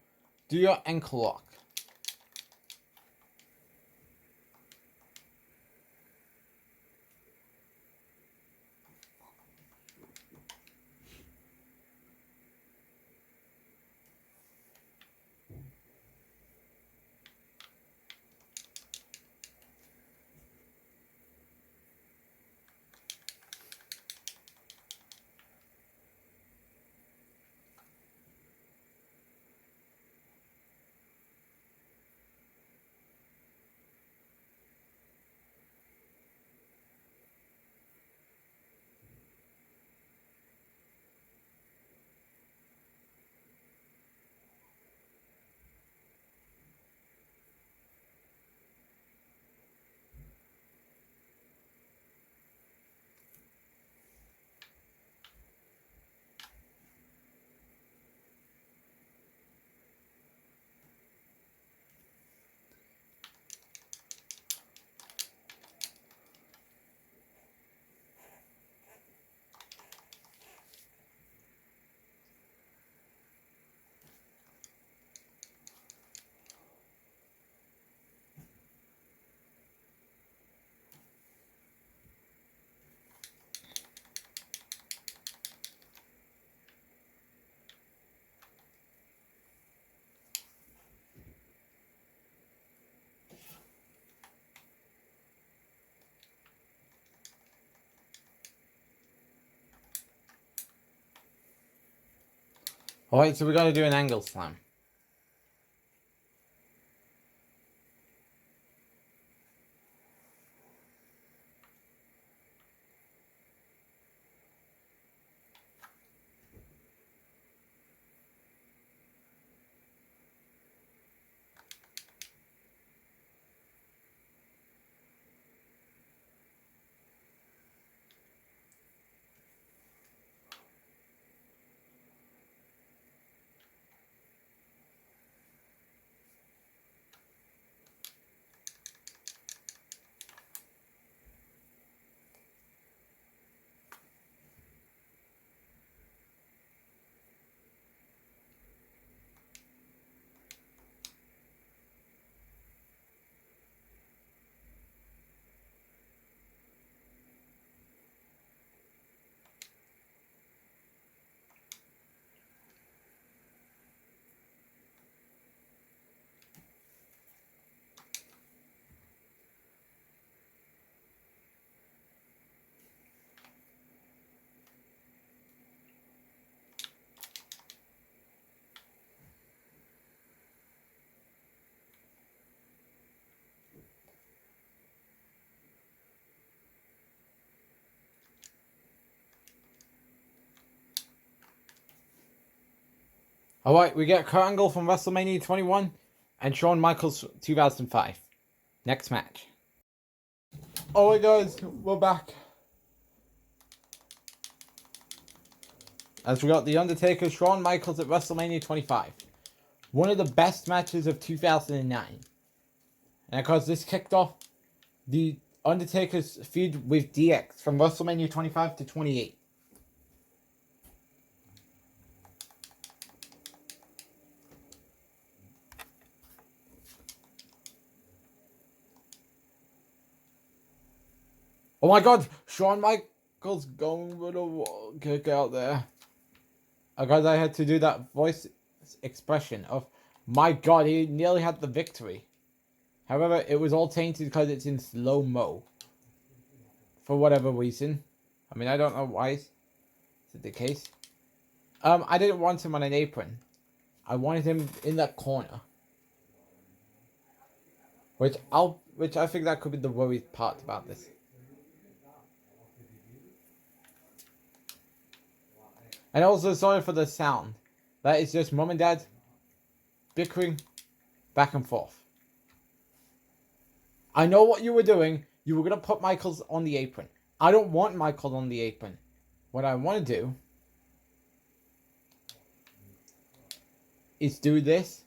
do your ankle lock. Alright, so we gotta do an angle slam. Alright, we get Kurt Angle from WrestleMania 21 and Shawn Michaels 2005. Next match. Alright guys, we're back. As we got The Undertaker, Shawn Michaels at WrestleMania 25. One of the best matches of 2009. And of course this kicked off The Undertaker's feud with DX from WrestleMania 25 to 28. Oh my god, Shawn Michaels going with a kick out there. Because I had to do that voice expression of, my god, he nearly had the victory. However, it was all tainted because it's in slow-mo. For whatever reason. I mean, I don't know why. Is it the case? I didn't want him on an apron. I wanted him in that corner. Which I think that could be the worried part about this. And also, sorry for the sound. That is just mom and dad bickering back and forth. I know what you were doing. You were going to put Michaels on the apron. I don't want Michaels on the apron. What I want to do is do this.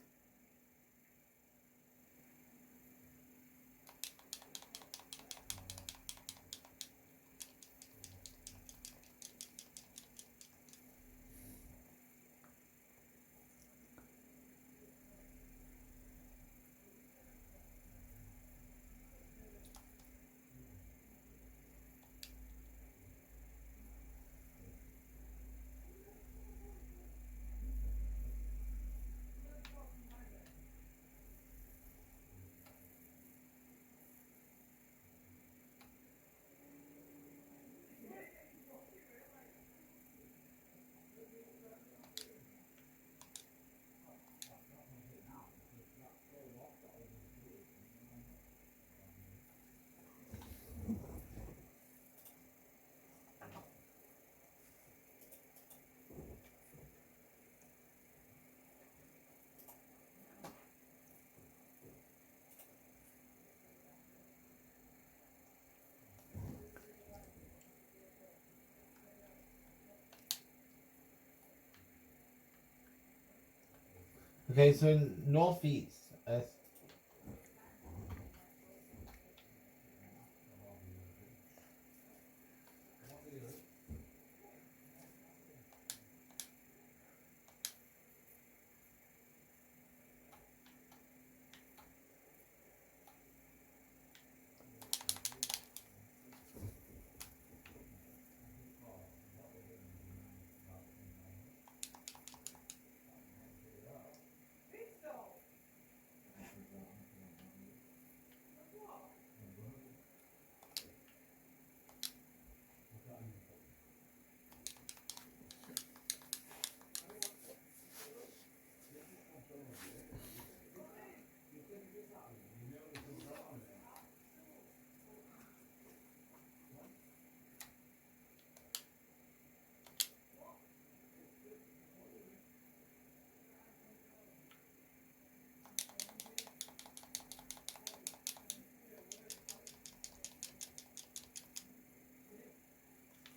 Okay, so northeast.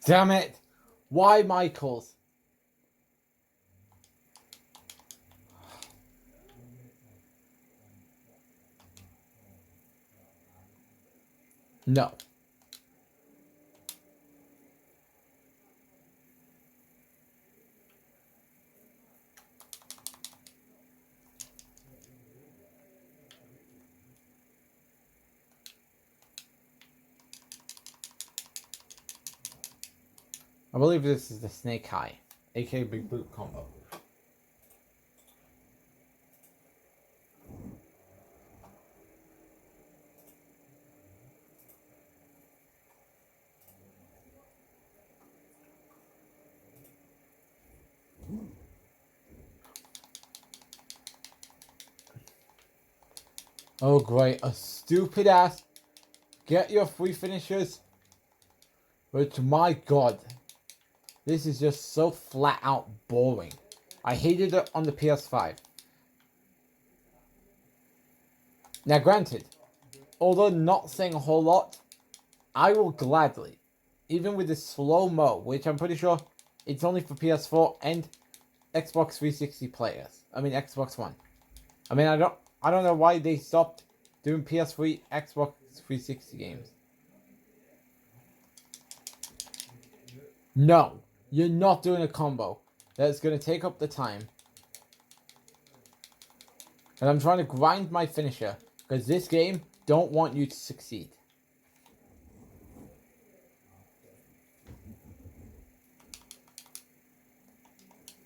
Damn it! Why Michaels? No. I believe this is the Snake High, aka Big Boot combo. Oh great, a stupid ass. Get your free finishers. Which, my god. This is just so flat out boring. I hated it on the PS5. Now granted, although not saying a whole lot, I will gladly, even with the slow-mo, which I'm pretty sure it's only for PS4 and Xbox 360 players. I mean Xbox One. I mean I don't know why they stopped doing PS3, Xbox 360 games. No, you're not doing a combo. That's going to take up the time. And I'm trying to grind my finisher, because this game don't want you to succeed.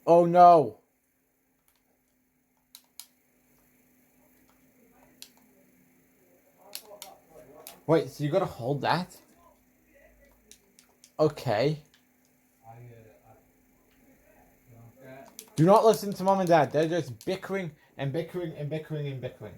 Oh no! Wait, so you gotta hold that? Okay. Do not listen to mom and dad. They're just bickering and bickering and bickering and bickering.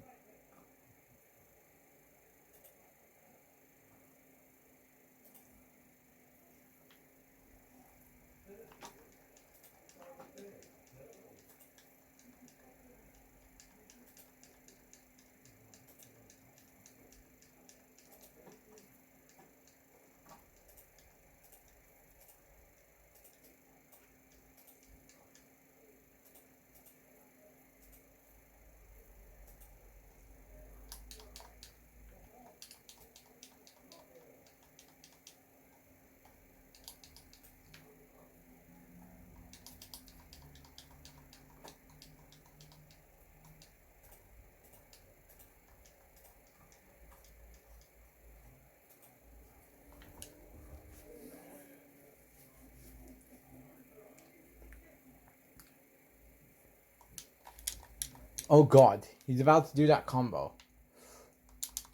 Oh god, he's about to do that combo.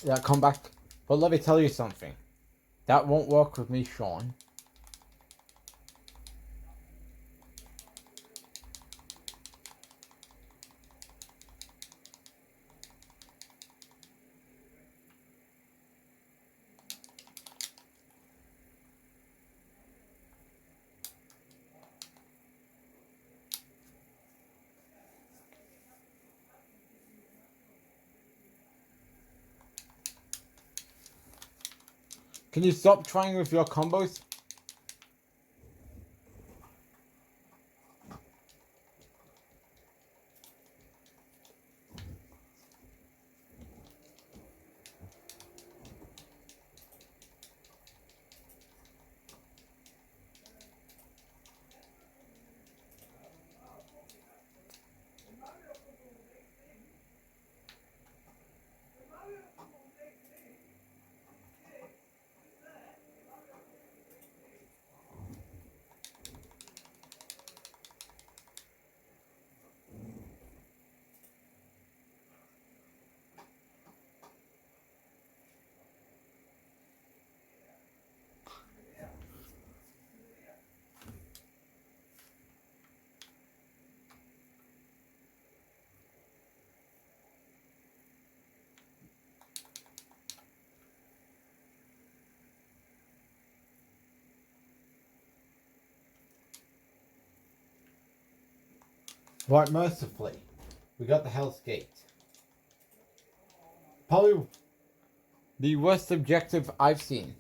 That comeback. But let me tell you something. That won't work with me, Sean. Can you stop trying with your combos? Right, mercifully, we got the Hell's Gate. Probably the worst objective I've seen.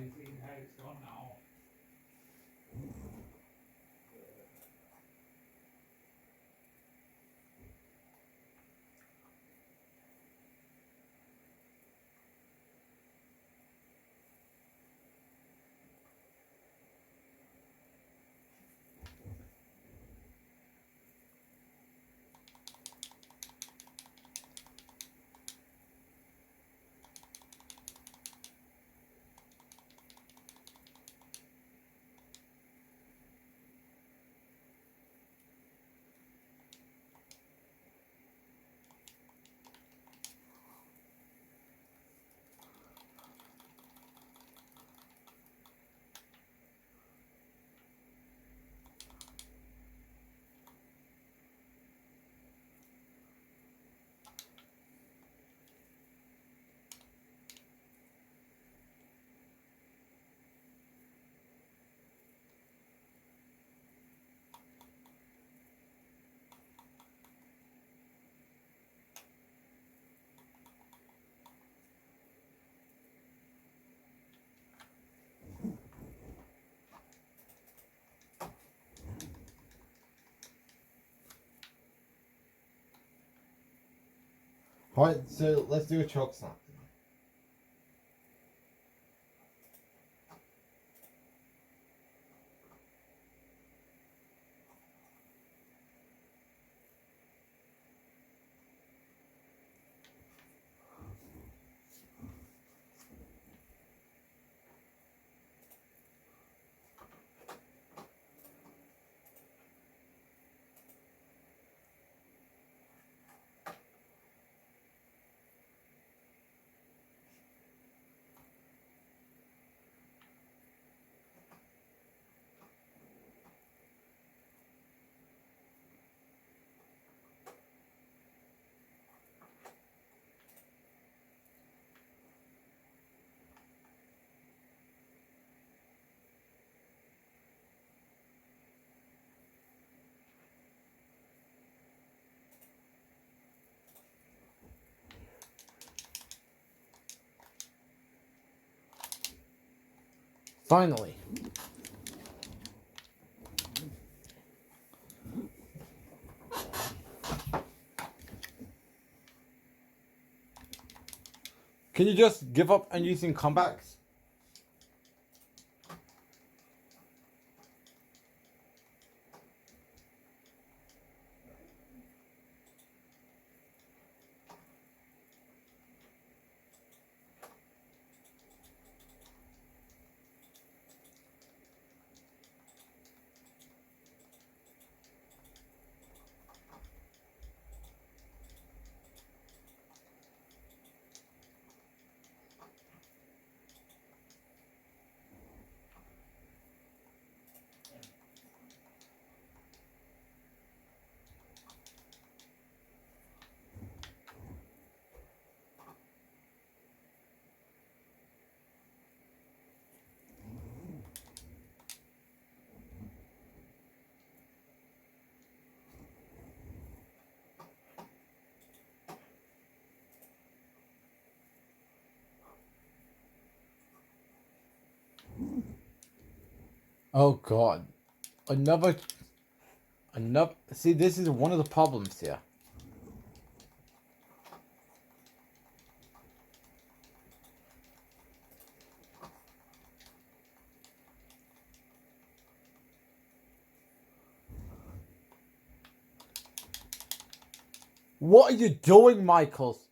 see how it's gone now.
Alright, so let's do a choke slam. Finally. Can you just give up on using comebacks? Oh god. Another. See, this is one of the problems here. What are you doing, Michaels?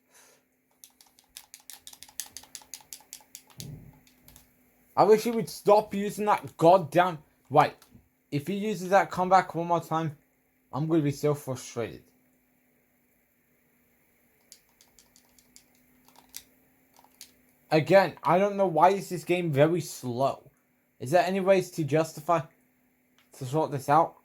I wish he would stop using that goddamn... Right. If he uses that comeback one more time, I'm going to be so frustrated. Again, I don't know why is this game very slow. Is there any ways to justify... to sort this out?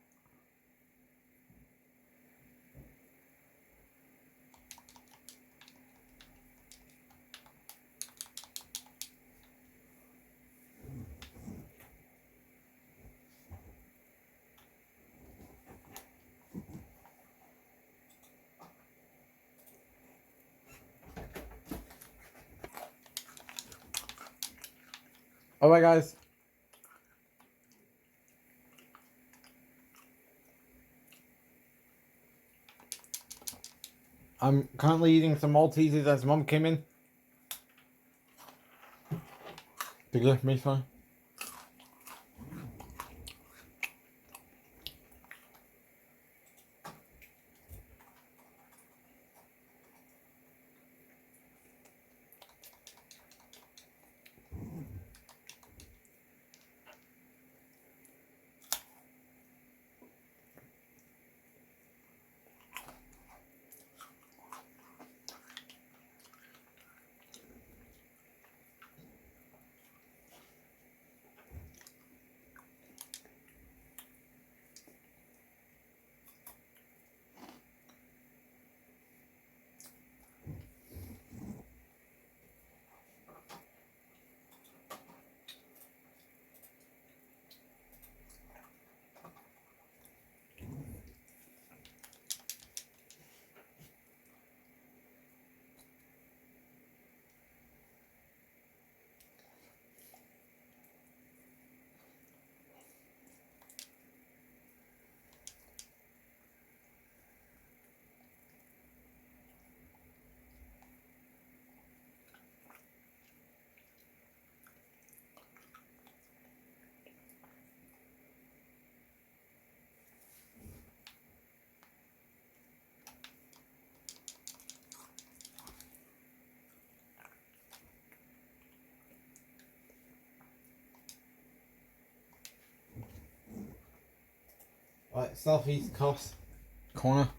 Alright, guys. I'm currently eating some Maltesers as Mom came in to give me some. Right, southeast coast corner.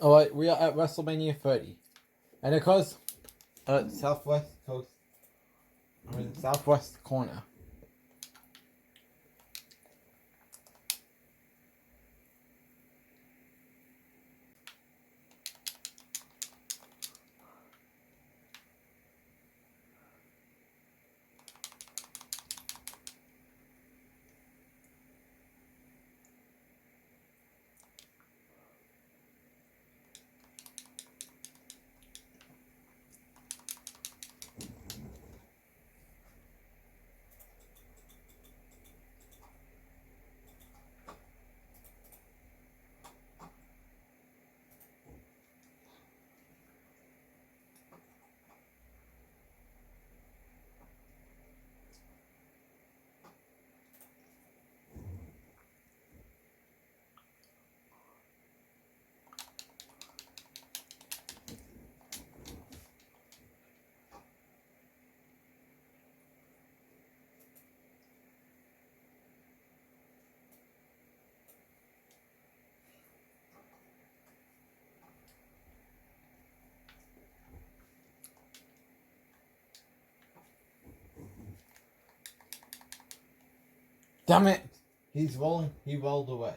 Alright, we are at WrestleMania 30. And of course, southwest coast. Southwest corner. Damn it! He's rolling. He rolled away.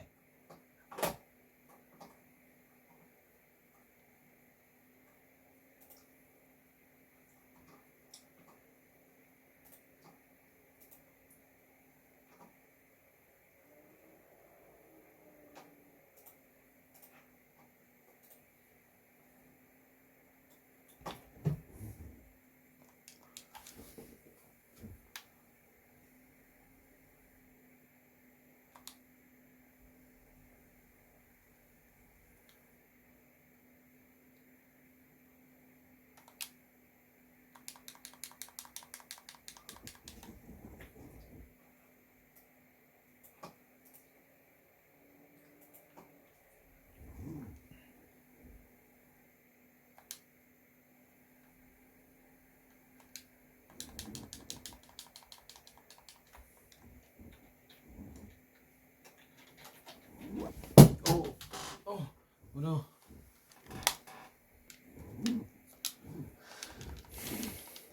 Oh no.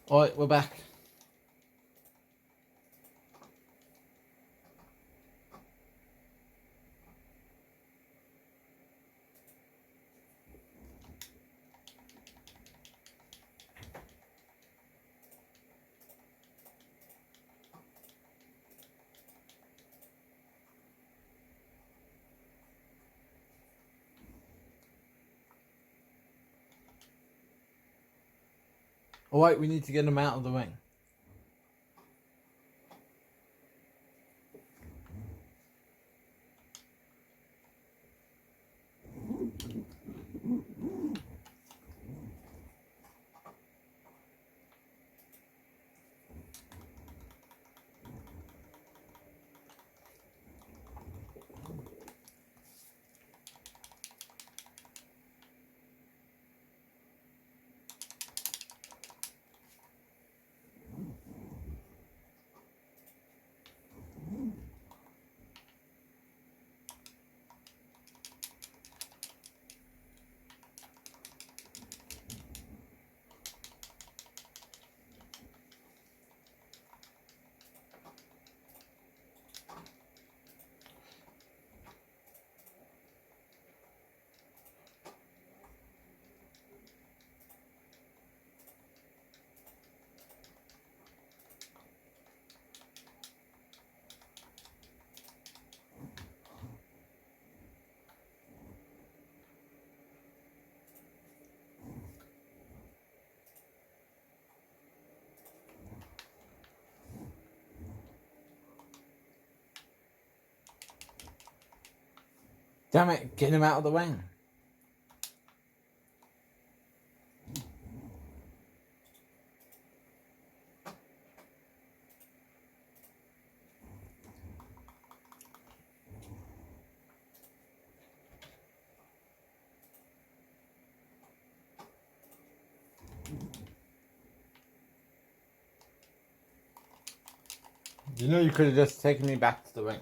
Alright, we're back. Alright, we need to get him out of the ring. Damn it, get him out of the ring. You know you could have just taken me back to the ring.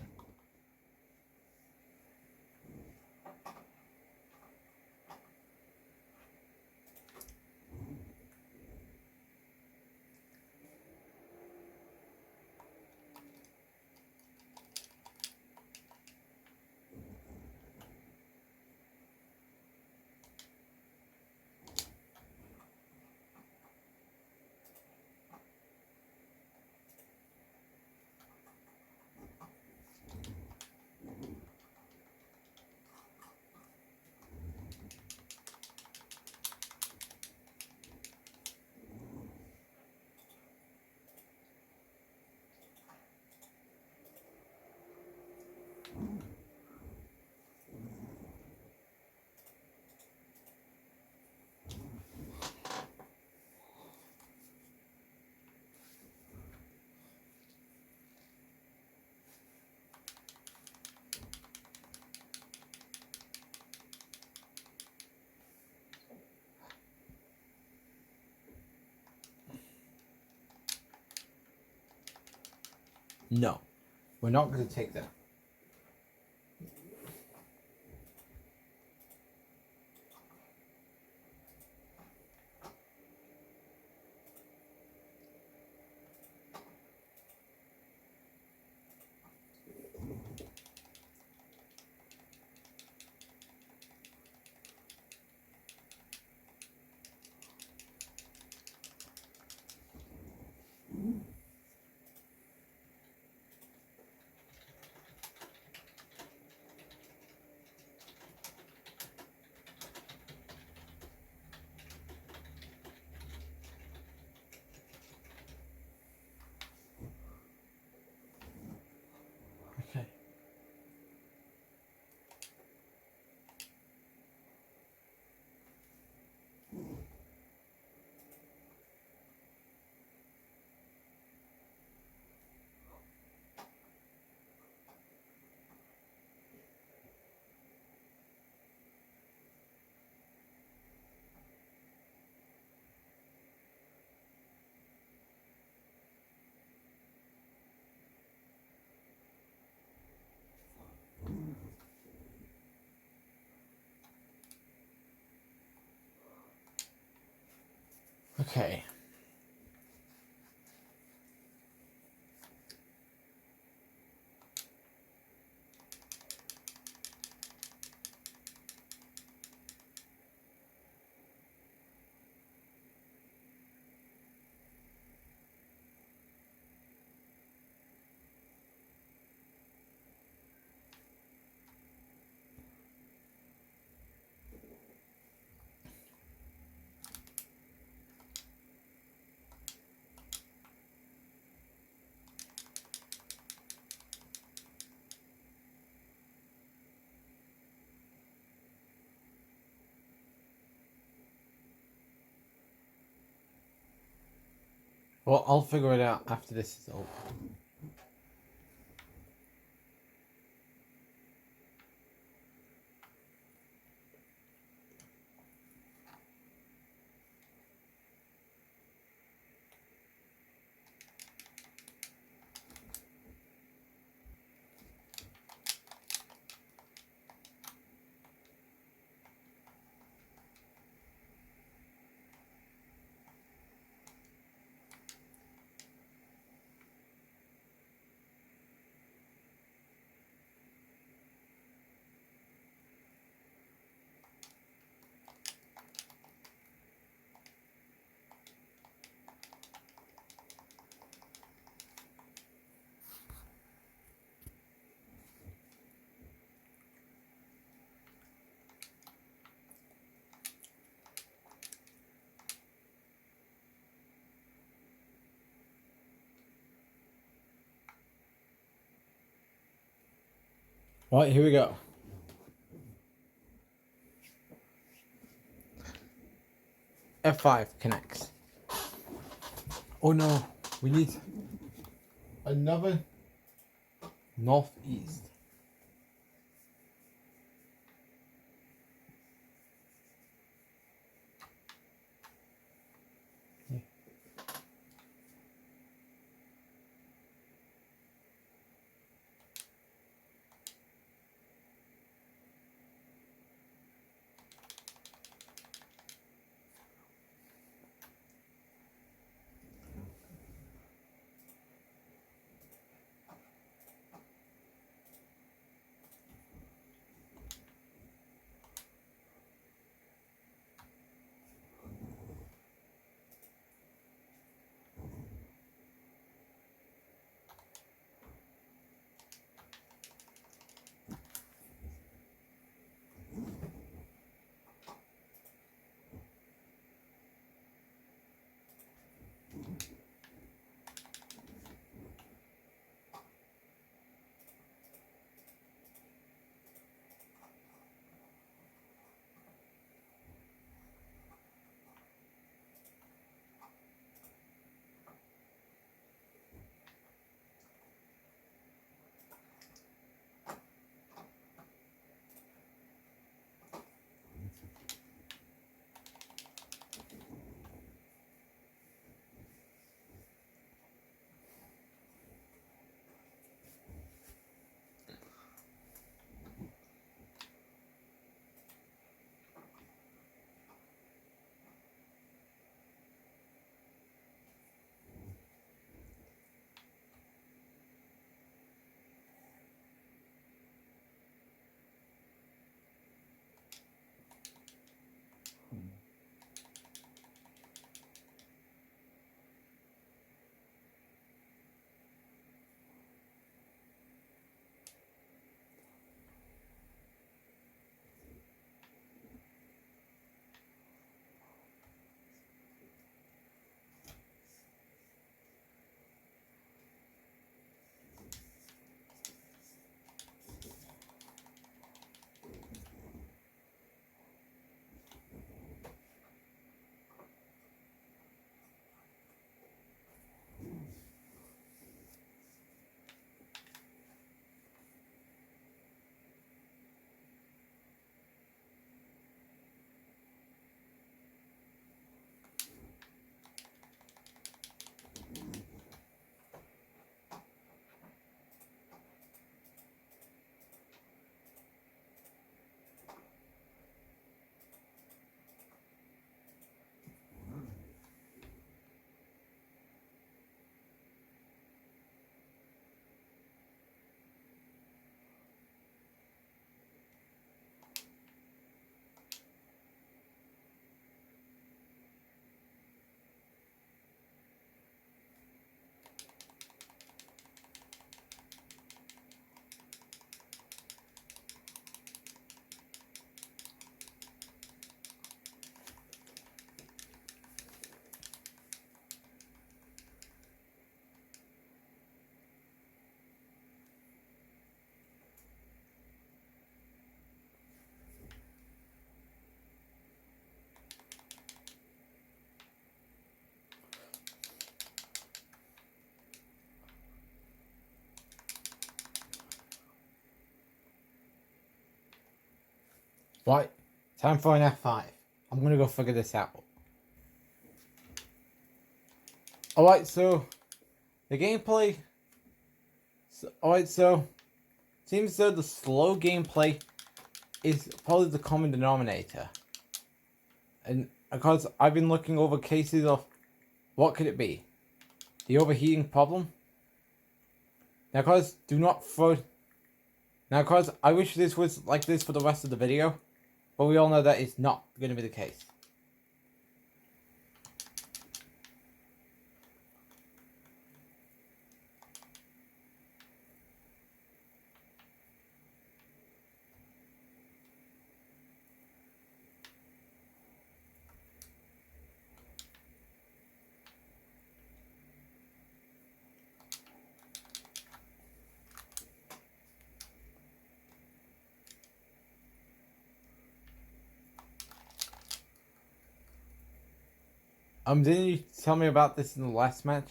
No, we're not going to take that. Okay. Well, I'll figure it out after this is over. Right, here we go. F5 connects. Oh no, we need another northeast. Right, time for an F5. I'm gonna go figure this out. Alright, so the gameplay. Alright, so seems as though the slow gameplay is probably the common denominator. And because I've been looking over cases of what could it be? The overheating problem? Now, cause do not throw. Now, cause I wish this was like this for the rest of the video, but we all know that it's not going to be the case. Didn't you tell me about this in the last match?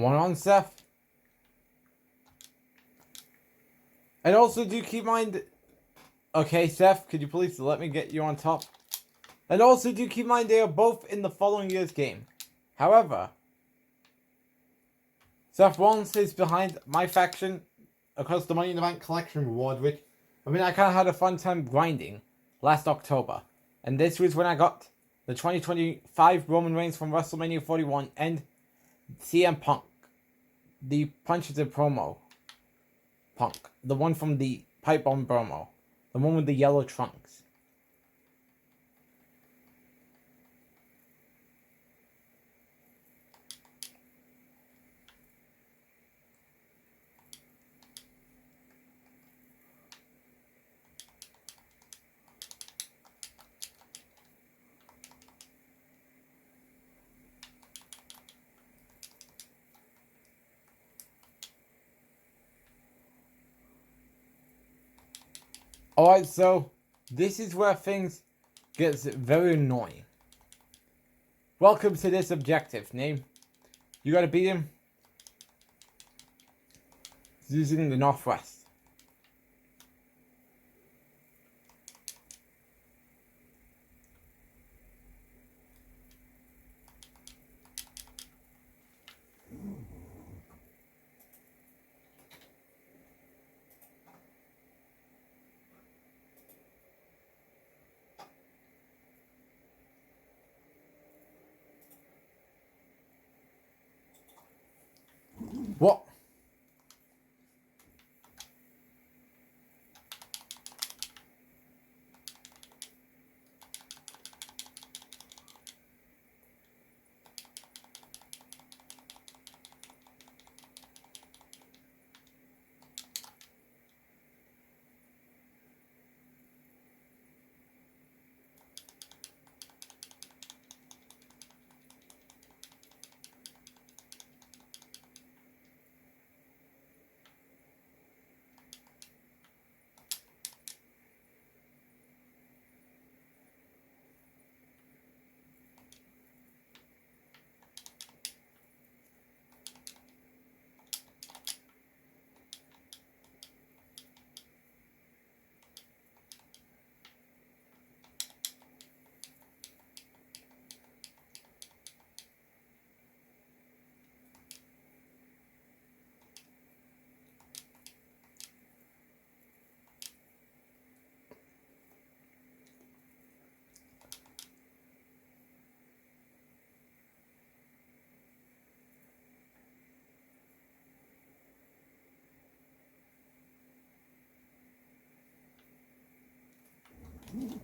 One on Seth. And also do keep in mind. Okay, Seth, could you please let me get you on top? And also do keep in mind they are both in the following year's game. However, Seth Rollins is behind my faction across the Money in the Bank collection reward, which, I mean, I kind of had a fun time grinding last October. And this was when I got the 2025 Roman Reigns from WrestleMania 41 and CM Punk. The Punch is a promo. Punk. The one from the Pipe Bomb promo. The one with the yellow trunks. Alright, so this is where things gets very annoying. Welcome to this objective, name. You gotta beat him using the Northwest. What?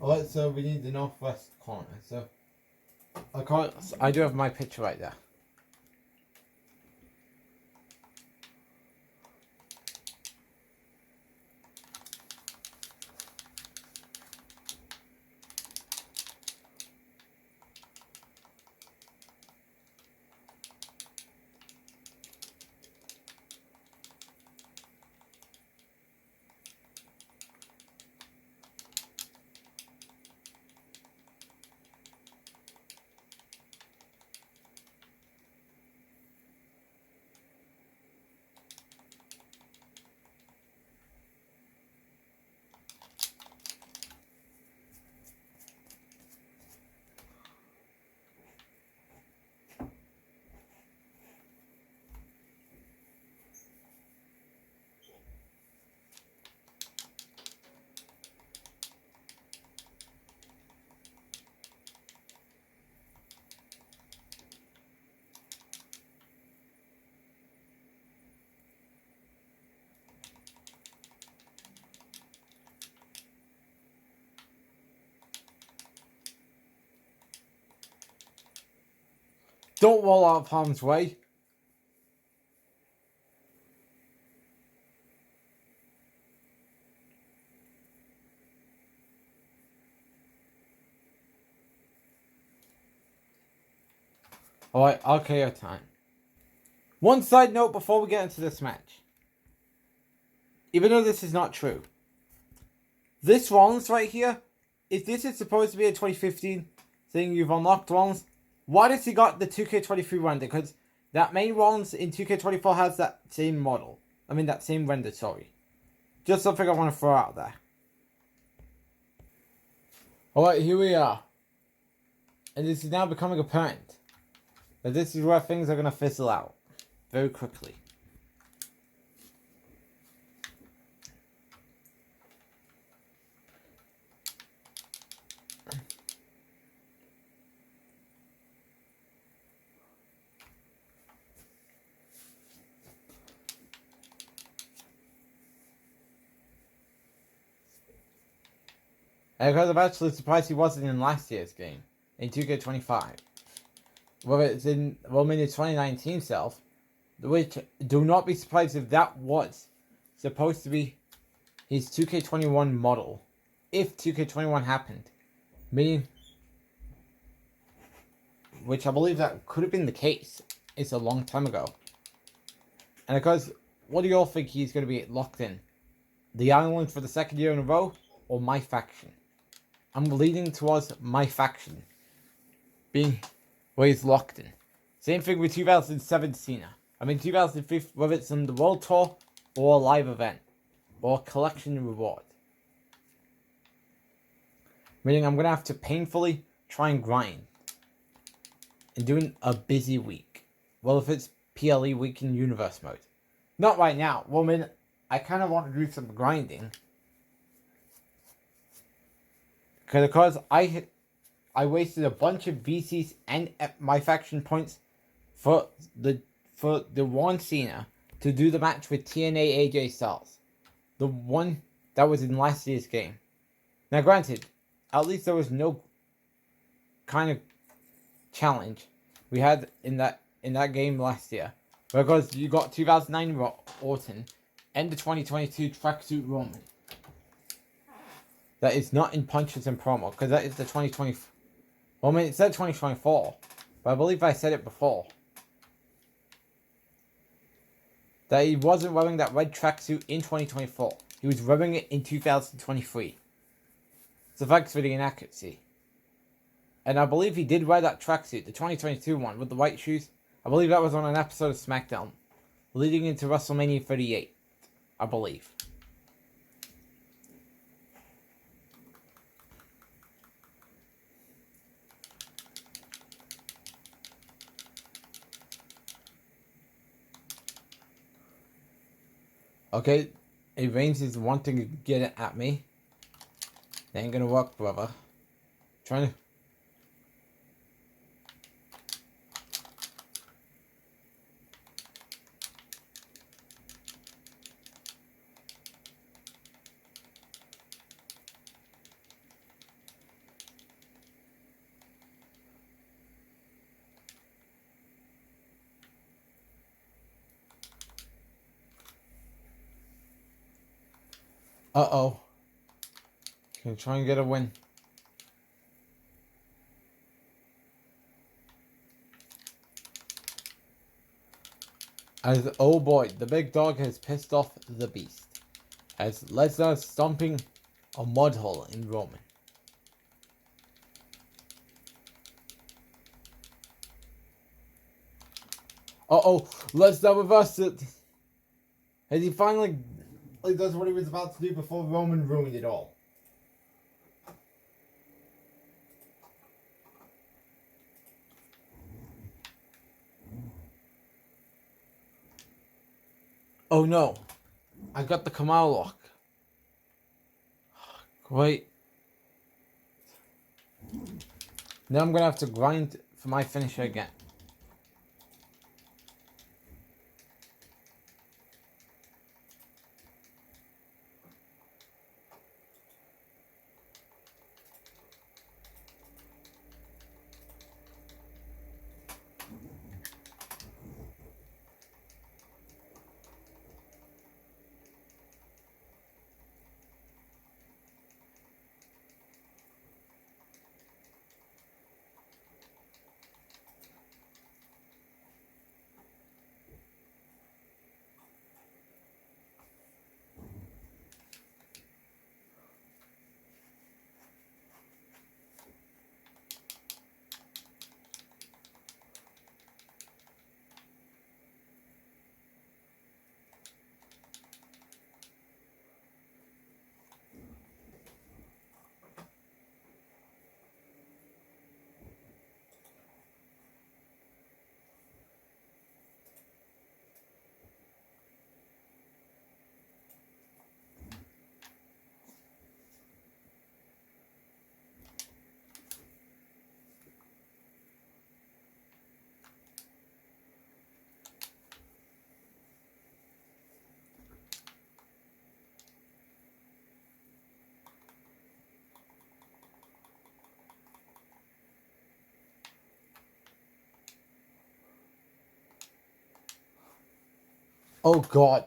Alright, so we need the northwest corner. So I do have my picture right there. Don't roll out of harm's way. Alright, I'll KO time. One side note before we get into this match. Even though this is not true. This Rollins right here, if this is supposed to be a 2015 thing, you've unlocked Rollins, why does he got the 2K23 render? Because that main Rollins in 2K24 has that same model. I mean, that same render, sorry. Just something I want to throw out there. Alright, here we are. And this is now becoming apparent that this is where things are going to fizzle out. Very quickly. And because I'm actually surprised he wasn't in last year's game, in 2K25. Well, it's in, well, I mean, the 2019 self, which, do not be surprised if that was supposed to be his 2K21 model, if 2K21 happened. Meaning, which I believe that could have been the case. It's a long time ago. And because, what do you all think he's going to be locked in? The island for the second year in a row, or my faction? I'm leaning towards my faction being where he's locked in. Same thing with 2007 Cena. I mean 2005, whether it's in the World Tour or a live event or a collection reward. Meaning I'm going to have to painfully try and grind. And doing a busy week. Well, if it's PLE week in universe mode. Not right now. Well, I mean, I kind of want to do some grinding. Because I wasted a bunch of VCs and my faction points for the one Cena to do the match with TNA AJ Styles. The one that was in last year's game. Now granted, at least there was no kind of challenge we had in that game last year. Because you got 2009 Orton and the 2022 Tracksuit Roman. That is not in punches and promo, because that is the 2020. Well, I mean, it said 2024, but I believe I said it before. That he wasn't wearing that red tracksuit in 2024. He was wearing it in 2023. So thanks for the inaccuracy. And I believe he did wear that tracksuit, the 2022 one, with the white shoes. I believe that was on an episode of SmackDown, leading into WrestleMania 38, I believe. Okay, Reigns is wanting to get it at me. That ain't gonna work, brother. Trying to... Uh-oh. Can try and get a win. As, oh boy, the big dog has pissed off the beast. As Lesnar is stomping a mud hole in Roman. Uh-oh, Lesnar reversed it. As he finally does what he was about to do before Roman ruined it all. Oh no, I got the Kamal lock. Great. Now I'm gonna have to grind for my finisher again. Oh god.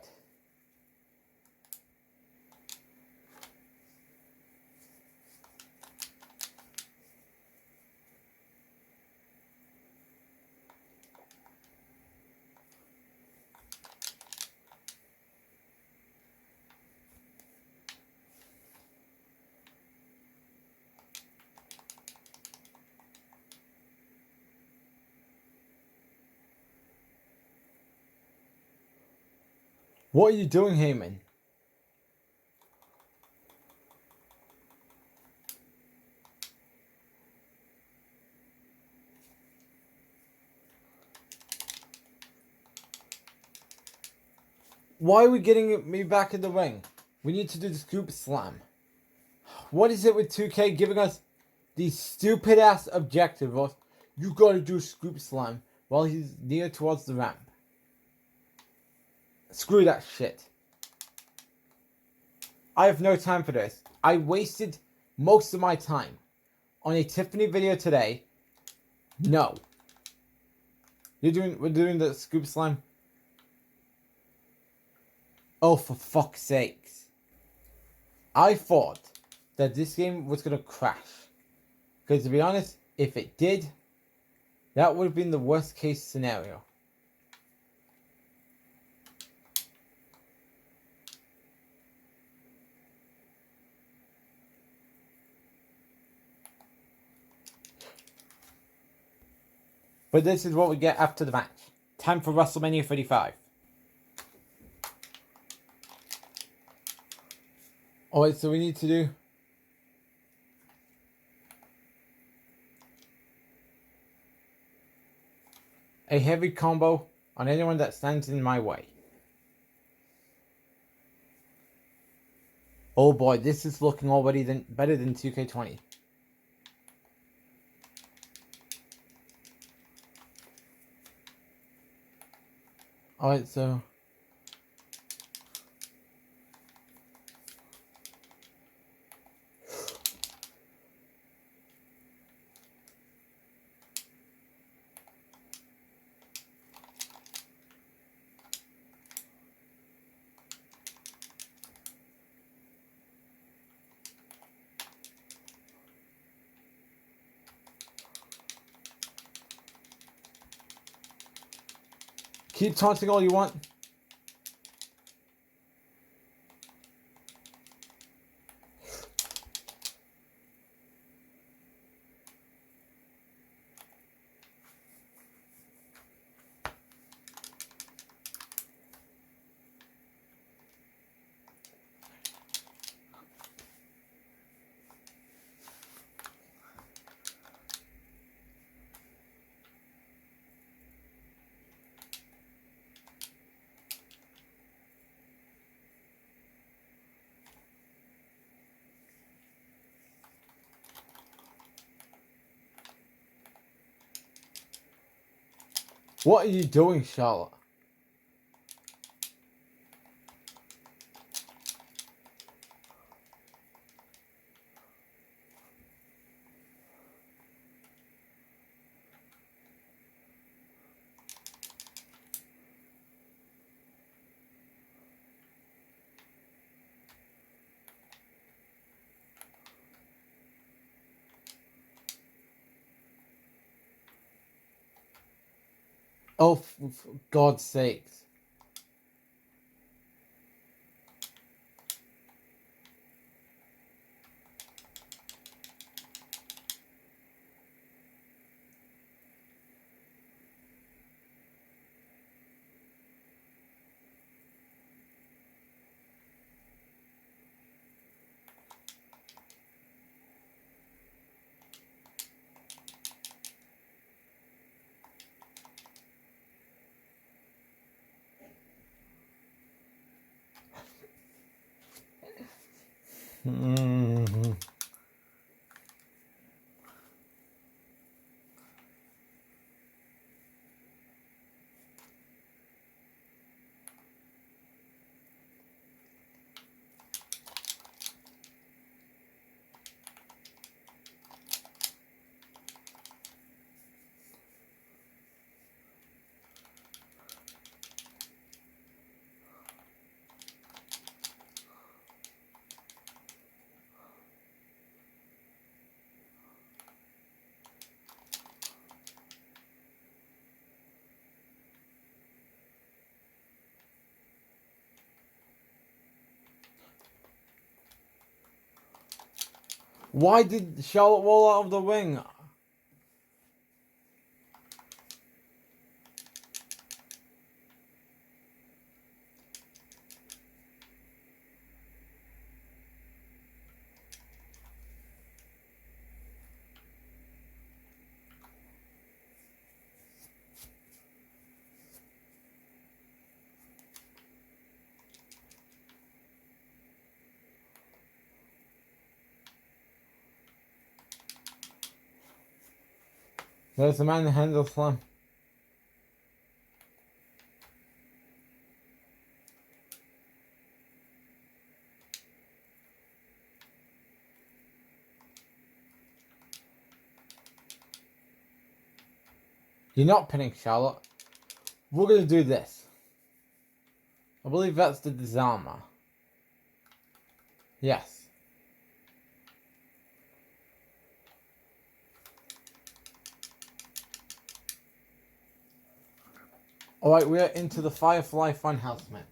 What are you doing, Heyman? Why are we getting me back in the ring? We need to do the scoop slam. What is it with 2K giving us these stupid ass objectives of you gotta do scoop slam while he's near towards the ramp? Screw that shit. I have no time for this. I wasted most of my time on a Tiffany video today. No. We're doing the scoop slam. Oh, for fuck's sakes. I thought that this game was gonna crash. Because to be honest, if it did, that would have been the worst case scenario. But this is what we get after the match. Time for WrestleMania 35. Alright, so we need to do a heavy combo on anyone that stands in my way. Oh boy, this is looking already better than 2K20. Alright, so Keep taunting all you want. What are you doing, Charlotte? Oh, for God's sakes. Mm-hmm. Why did Charlotte roll out of the ring? There's the man who handles slam. You're not pinning Charlotte. We're gonna do this. I believe that's the disarmer. Yes. Alright, we are into the Firefly Funhouse match.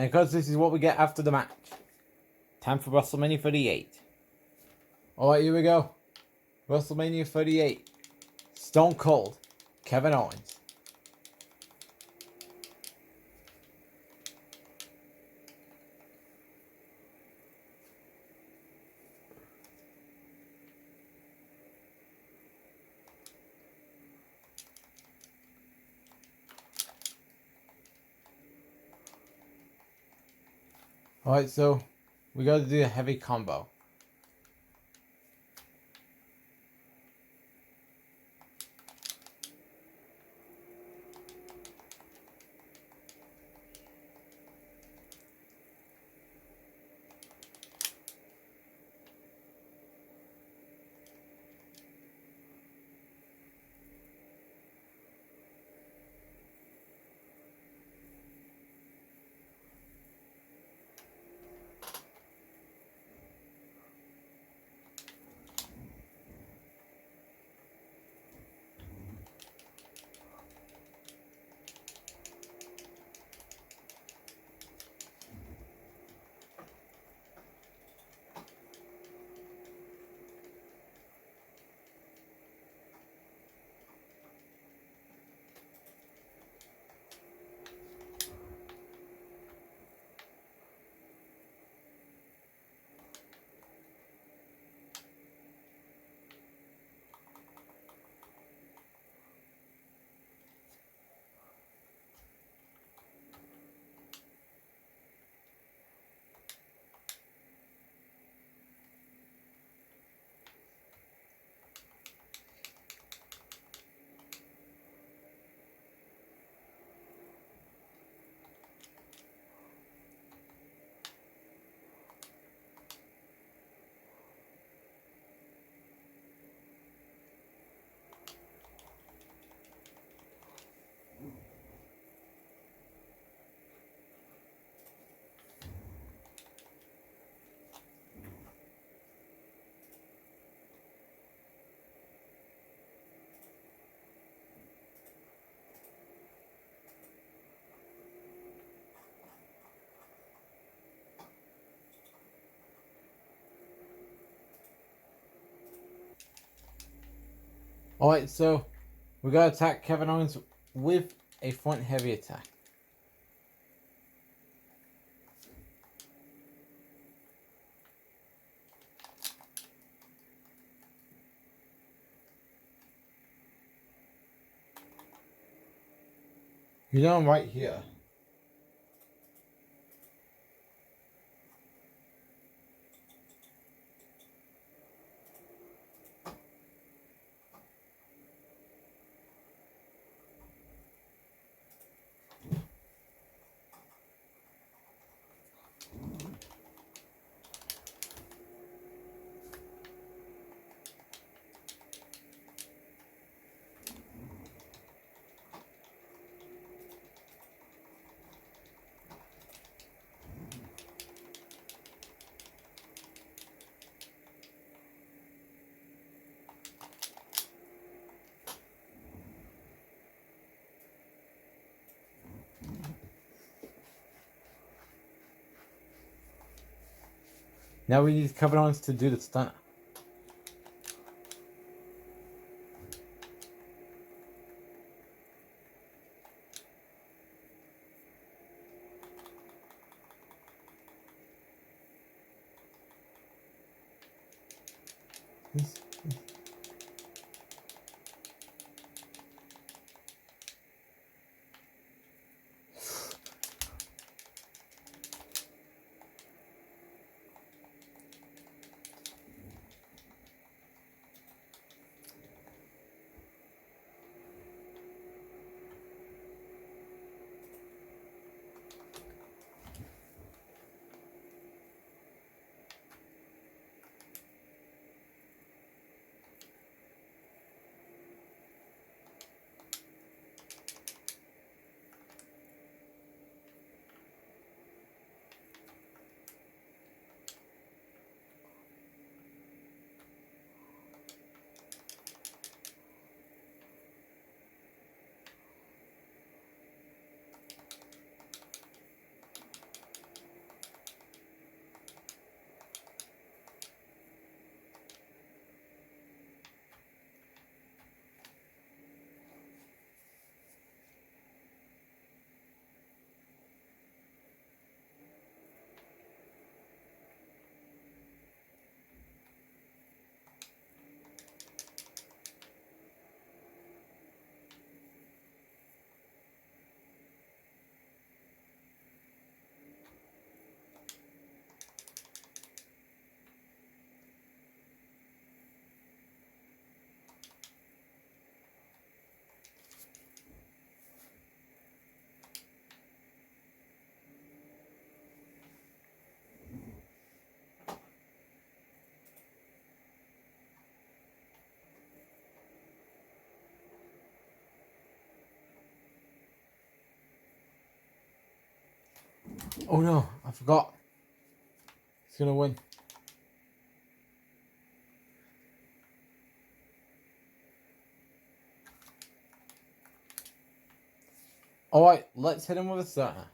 And because this is what we get after the match. Time for WrestleMania 38. Alright, here we go. WrestleMania 38. Stone Cold. Kevin Owens. Alright, so we gotta do a heavy combo. Alright, so we gotta attack Kevin Owens with a front heavy attack. You know I'm right here. Now we need Kevin Owens to do the stunner. Oh no, I forgot. He's gonna win. Alright, let's hit him with a starter.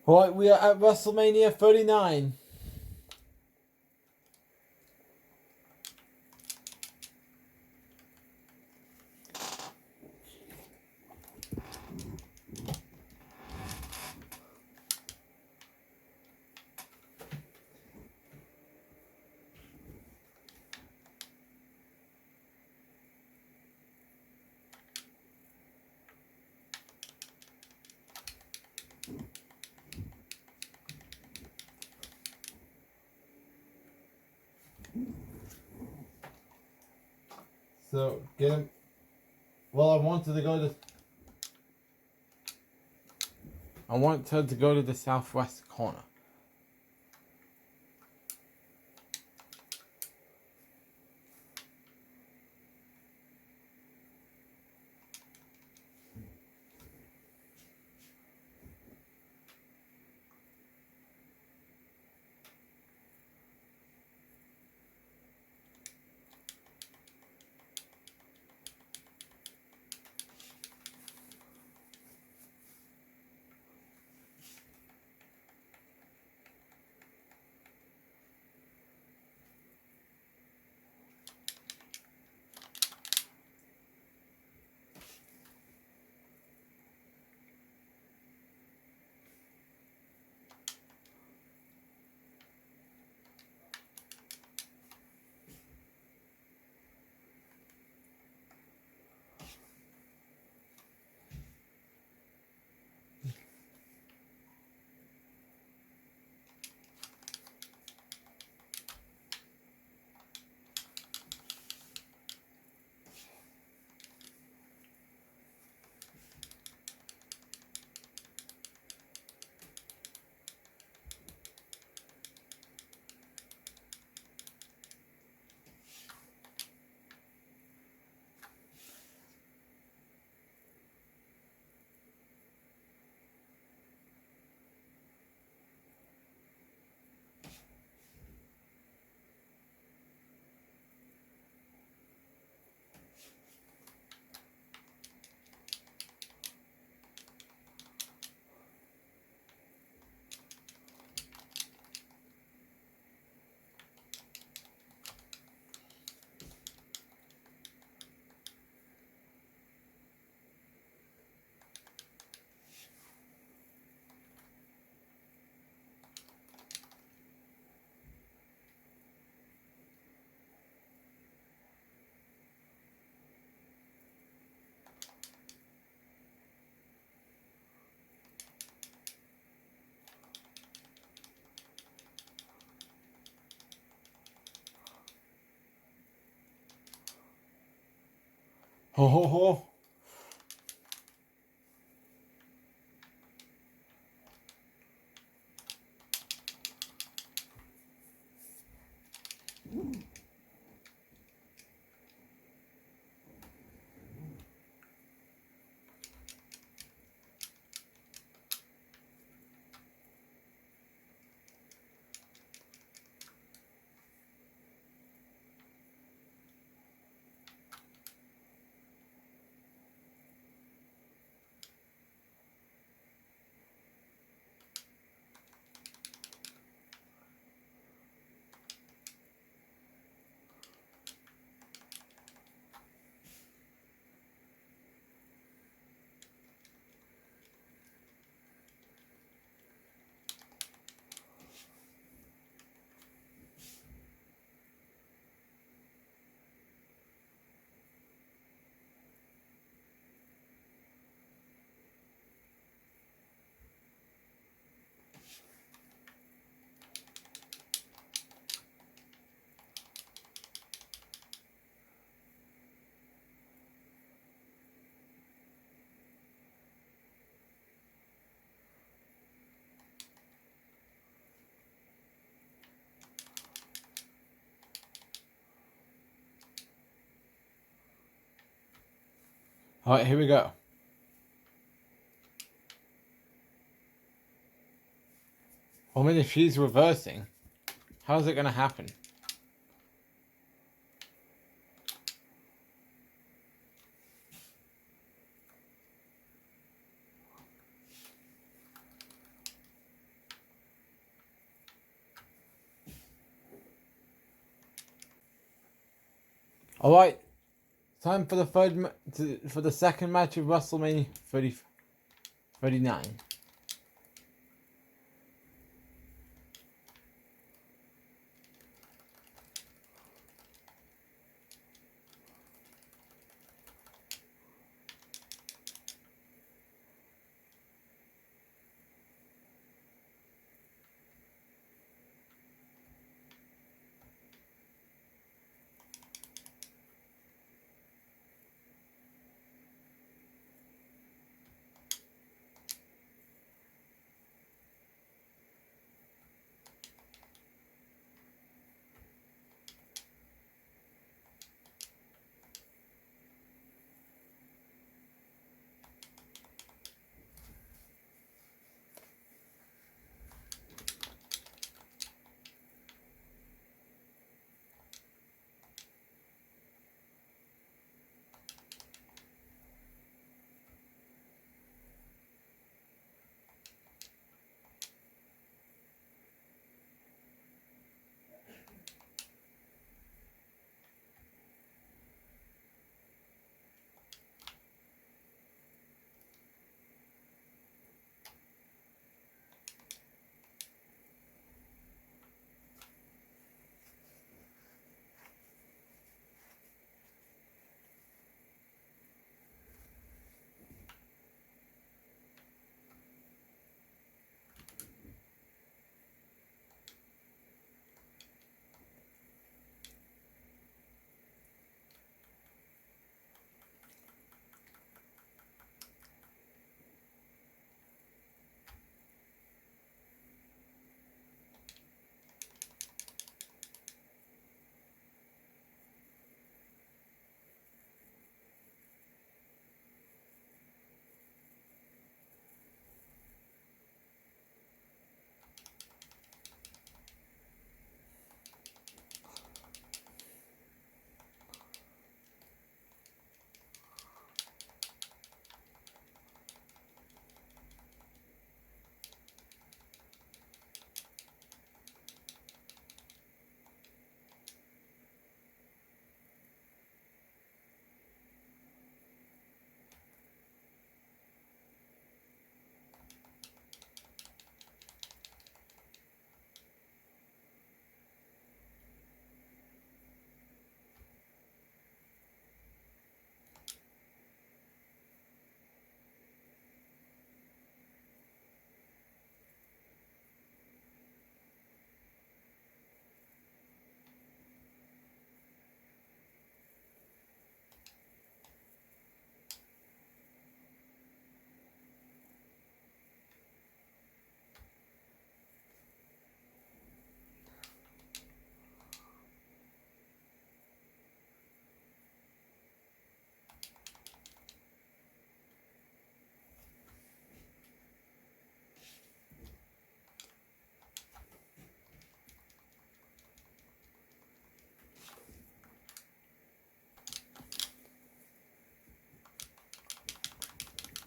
Alright, we are at WrestleMania 39. So, get him. Well, I wanted her to go to the southwest corner. Ho ho ho. Alright, here we go. I mean, if she's reversing, how's it going to happen? Alright, time for the second match of WrestleMania 39.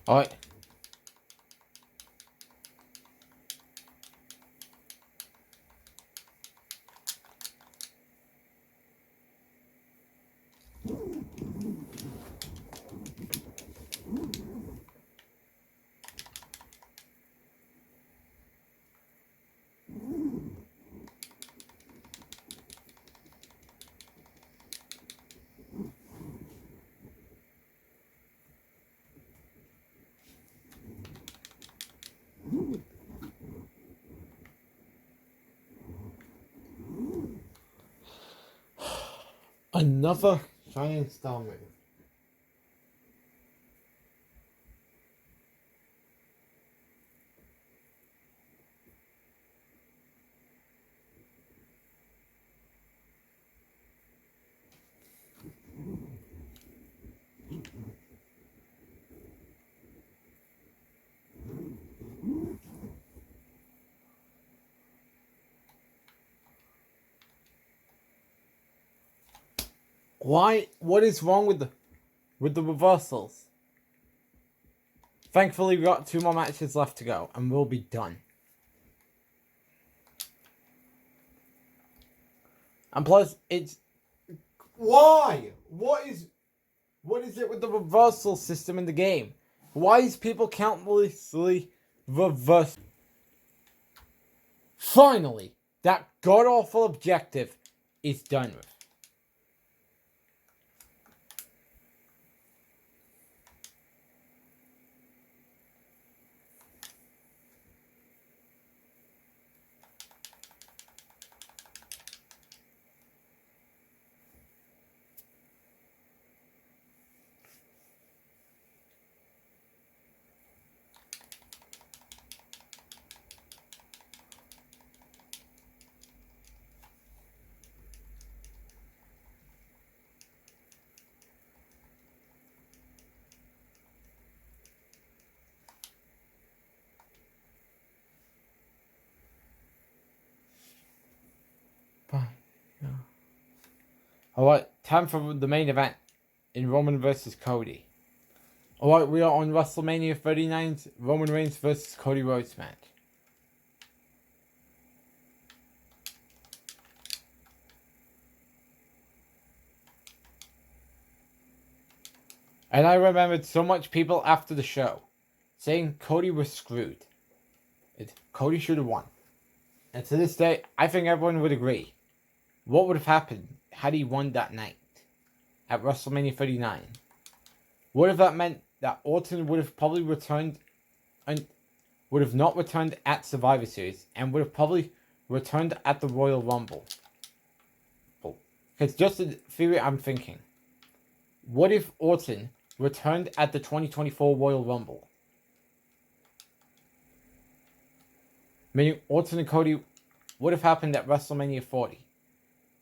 Alright. Another Shining Star move. Why? What is wrong with the reversals? Thankfully, we got 2 more matches left to go, and we'll be done. And plus, it's why? What is it with the reversal system in the game? Why is people countlessly reverse? Finally, that god-awful objective is done with. Alright, time for the main event in Roman versus Cody. Alright, we are on WrestleMania 39's Roman Reigns versus Cody Rhodes match. And I remembered so much people after the show saying Cody was screwed. Cody should have won. And to this day, I think everyone would agree. What would have happened had he won that night at WrestleMania 39? What if that meant that Orton would have probably returned and would have not returned at Survivor Series and would have probably returned at the Royal Rumble? It's just a theory I'm thinking. What if Orton returned at the 2024 Royal Rumble? Meaning Orton and Cody would have happened at WrestleMania 40.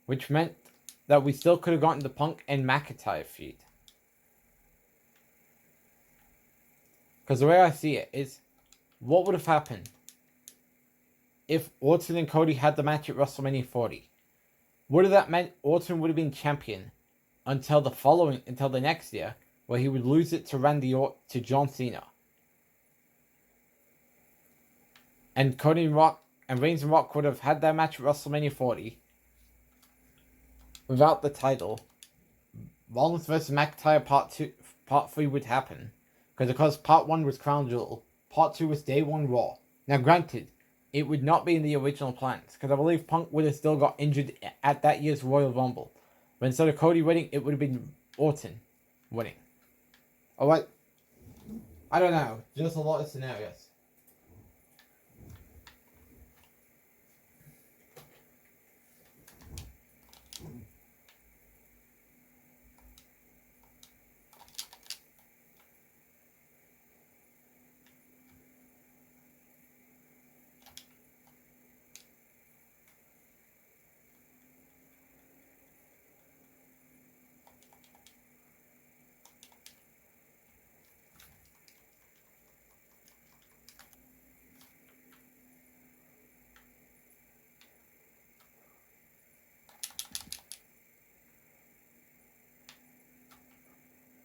Which meant that we still could have gotten the Punk and McIntyre feud. Because the way I see it is, what would have happened if Orton and Cody had the match at WrestleMania 40? Would have that meant Orton would have been champion until the next year, where he would lose it to John Cena. And Cody and Rock and Reigns and Rock would have had their match at WrestleMania 40 without the title. Rollins vs. McIntyre Part 3 would happen. Because Part 1 was Crown Jewel, Part 2 was Day 1 Raw. Now granted, it would not be in the original plans, because I believe Punk would have still got injured at that year's Royal Rumble. But instead of Cody winning, it would have been Orton winning. Alright. I don't know. Just a lot of scenarios.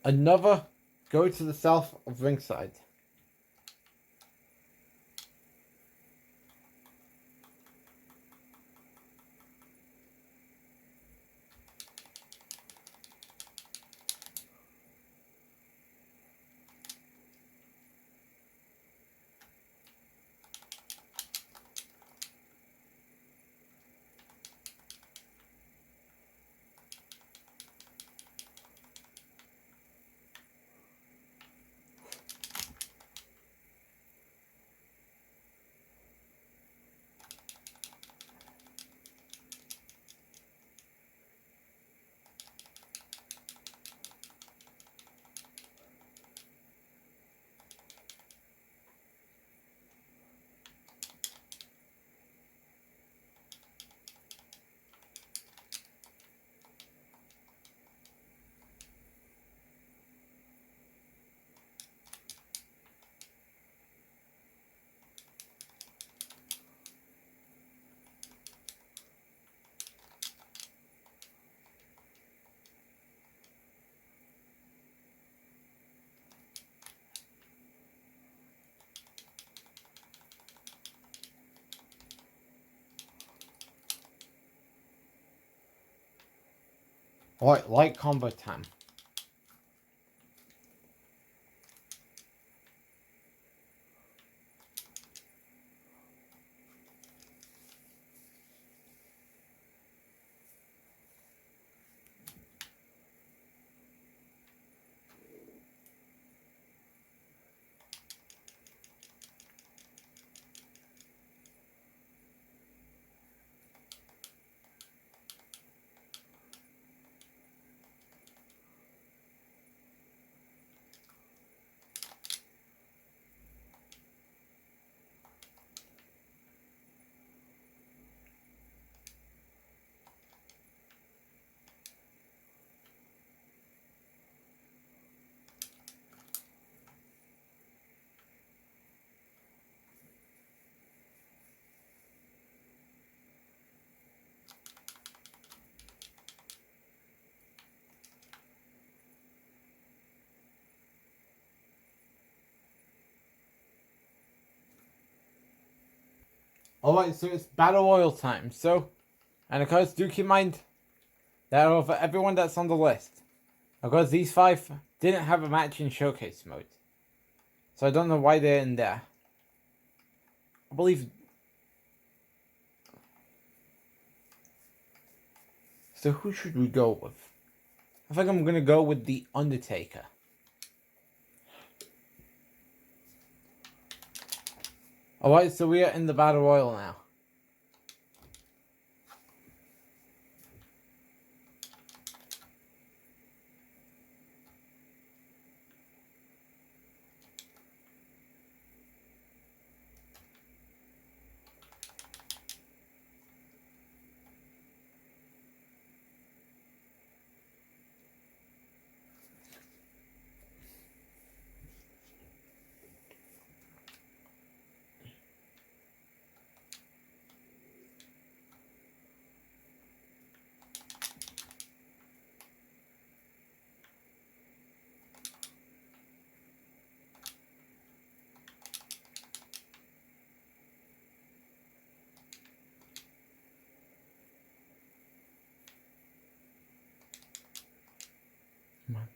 Another go to the south of ringside. Alright, light combo time. Alright, so it's Battle Royal time. So, and of course, do keep in mind that over everyone that's on the list, of course, these 5 didn't have a match in Showcase mode. So I don't know why they're in there. I believe... So who should we go with? I think I'm gonna go with The Undertaker. Alright, so we are in the Battle Royal now. Come on.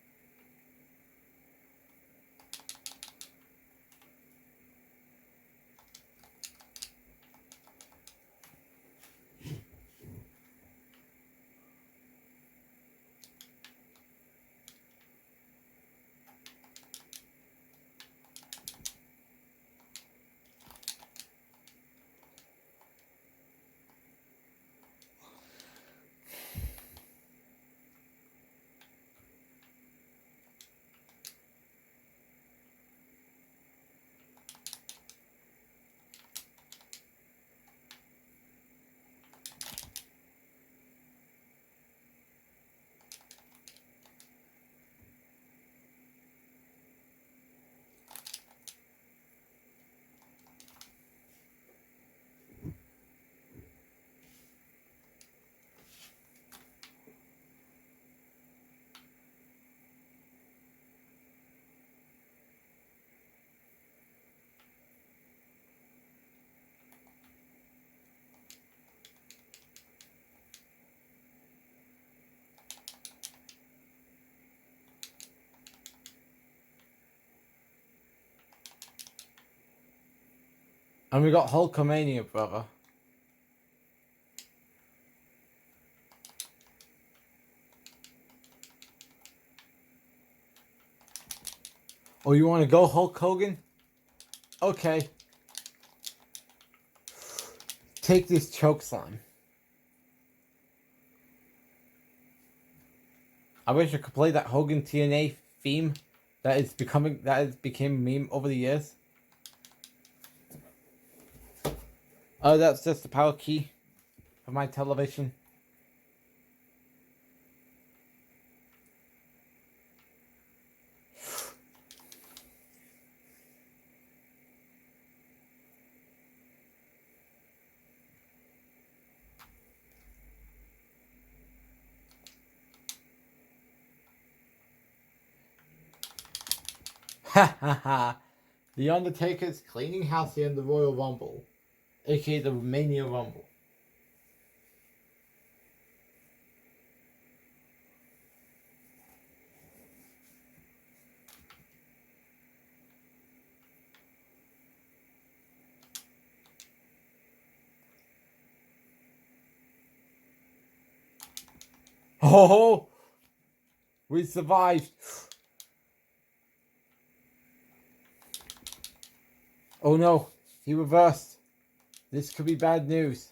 And we got Hulkamania, brother. Oh, you want to go Hulk Hogan? Okay. Take this choke slam. I wish I could play that Hogan TNA theme that became a meme over the years. Oh, that's just the power key of my television. Ha ha ha. The Undertaker's cleaning house here in the Royal Rumble, aka the Mania Rumble. Oh, we survived. Oh no, he reversed. This could be bad news.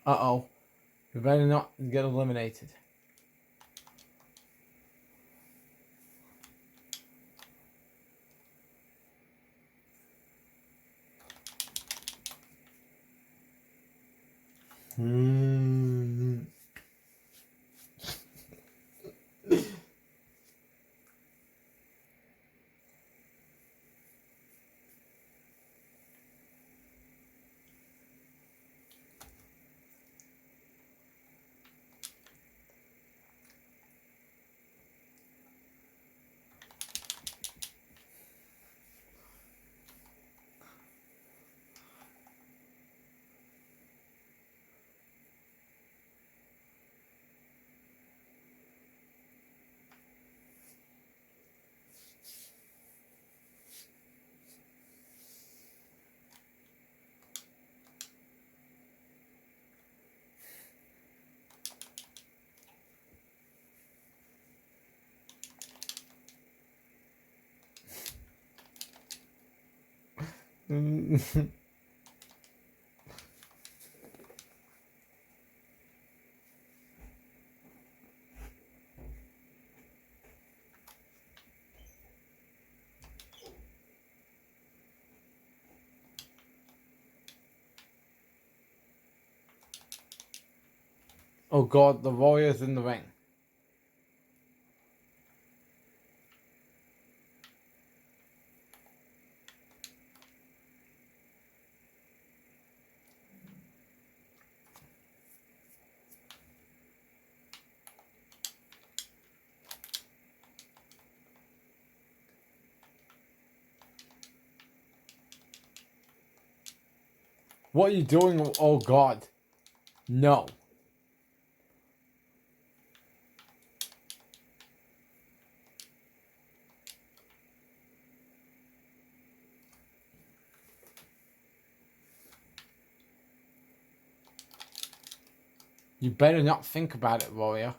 Uh-oh. We better not get eliminated. Oh god, the Warrior's in the ring. What are you doing? Oh god. No. You better not think about it, Warrior.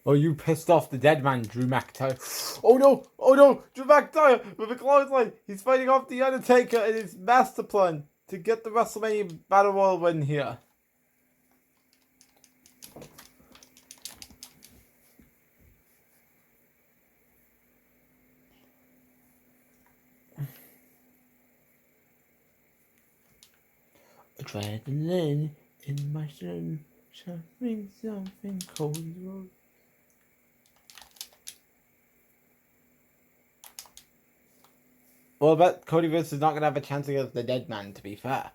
Oh, you pissed off the dead man, Drew McIntyre. Oh no! Oh no! Drew McIntyre with a clothesline. He's fighting off the Undertaker in his master plan to get the WrestleMania Battle Royal win here. Adrenaline in my soul, something cold. Well, I bet Cody Rhodes is not going to have a chance against the dead man, to be fair.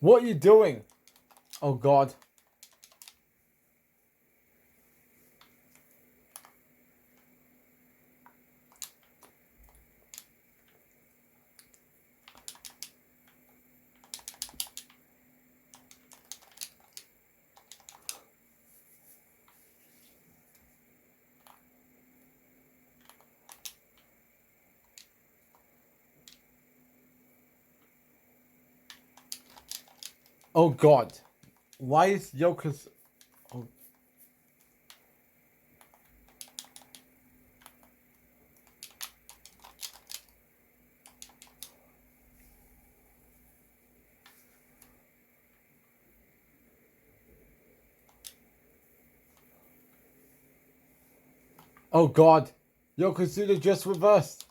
What are you doing? Oh God. Oh God. Why is Yoko's... Oh. Oh God. Yokozuna just reversed.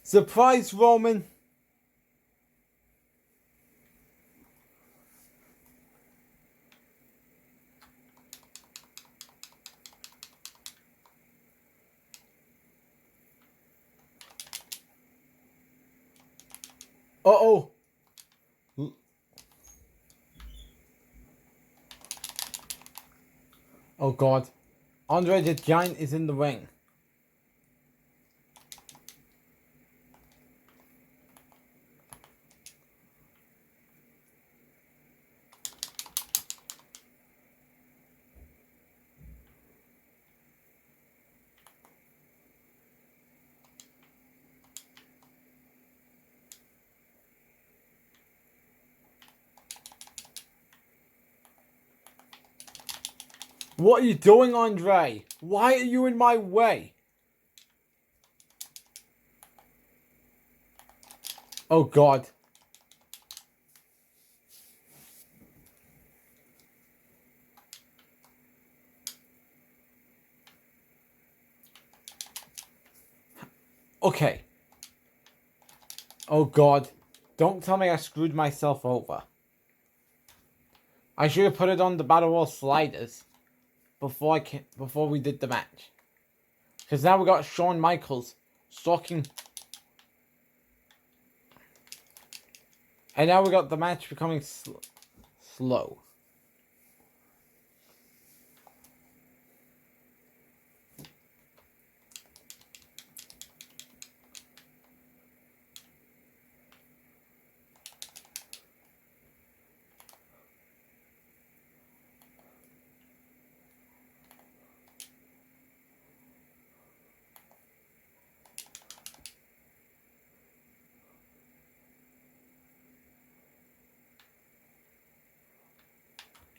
Surprise, Roman. Uh-oh. Oh God. Andre the Giant is in the ring. What are you doing, Andre? Why are you in my way? Oh God. Okay. Oh God. Don't tell me I screwed myself over. I should have put it on the Battle Royale sliders before we did the match. Because now we got Shawn Michaels stalking. And now we got the match becoming slow.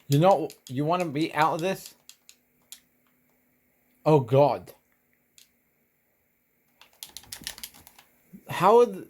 You know, you want to be out of this? Oh God. How would...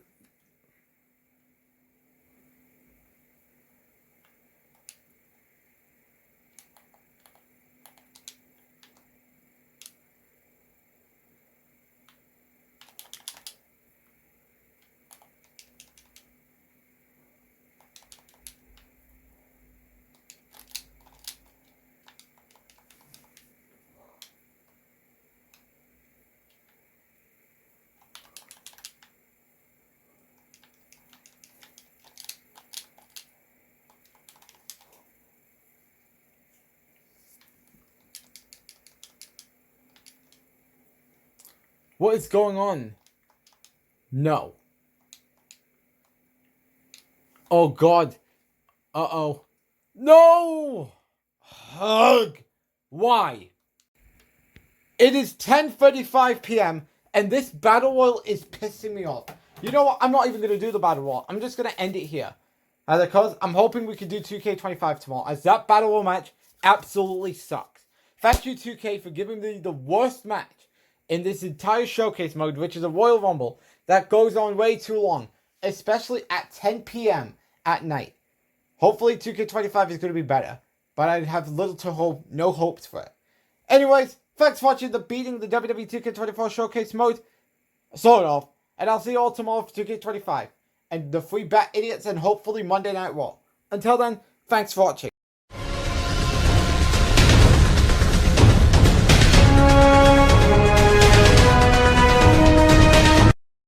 What is going on? No. Oh God. Uh-oh. No! Hug! Why? It is 10:35 p.m. and this Battle Royale is pissing me off. You know what? I'm not even going to do the Battle Royale. I'm just going to end it here. Because I'm hoping we can do 2K25 tomorrow, as that Battle Royale match absolutely sucks. Thank you, 2K, for giving me the worst match in this entire showcase mode, which is a Royal Rumble that goes on way too long, especially at 10 p.m. at night. Hopefully 2K25 is going to be better, but I have little to hope, no hopes for it. Anyways, thanks for watching the beating the WWE 2K24 showcase mode, sort of, and I'll see you all tomorrow for 2K25, and the free bet idiots, and hopefully Monday Night Raw. Until then, thanks for watching.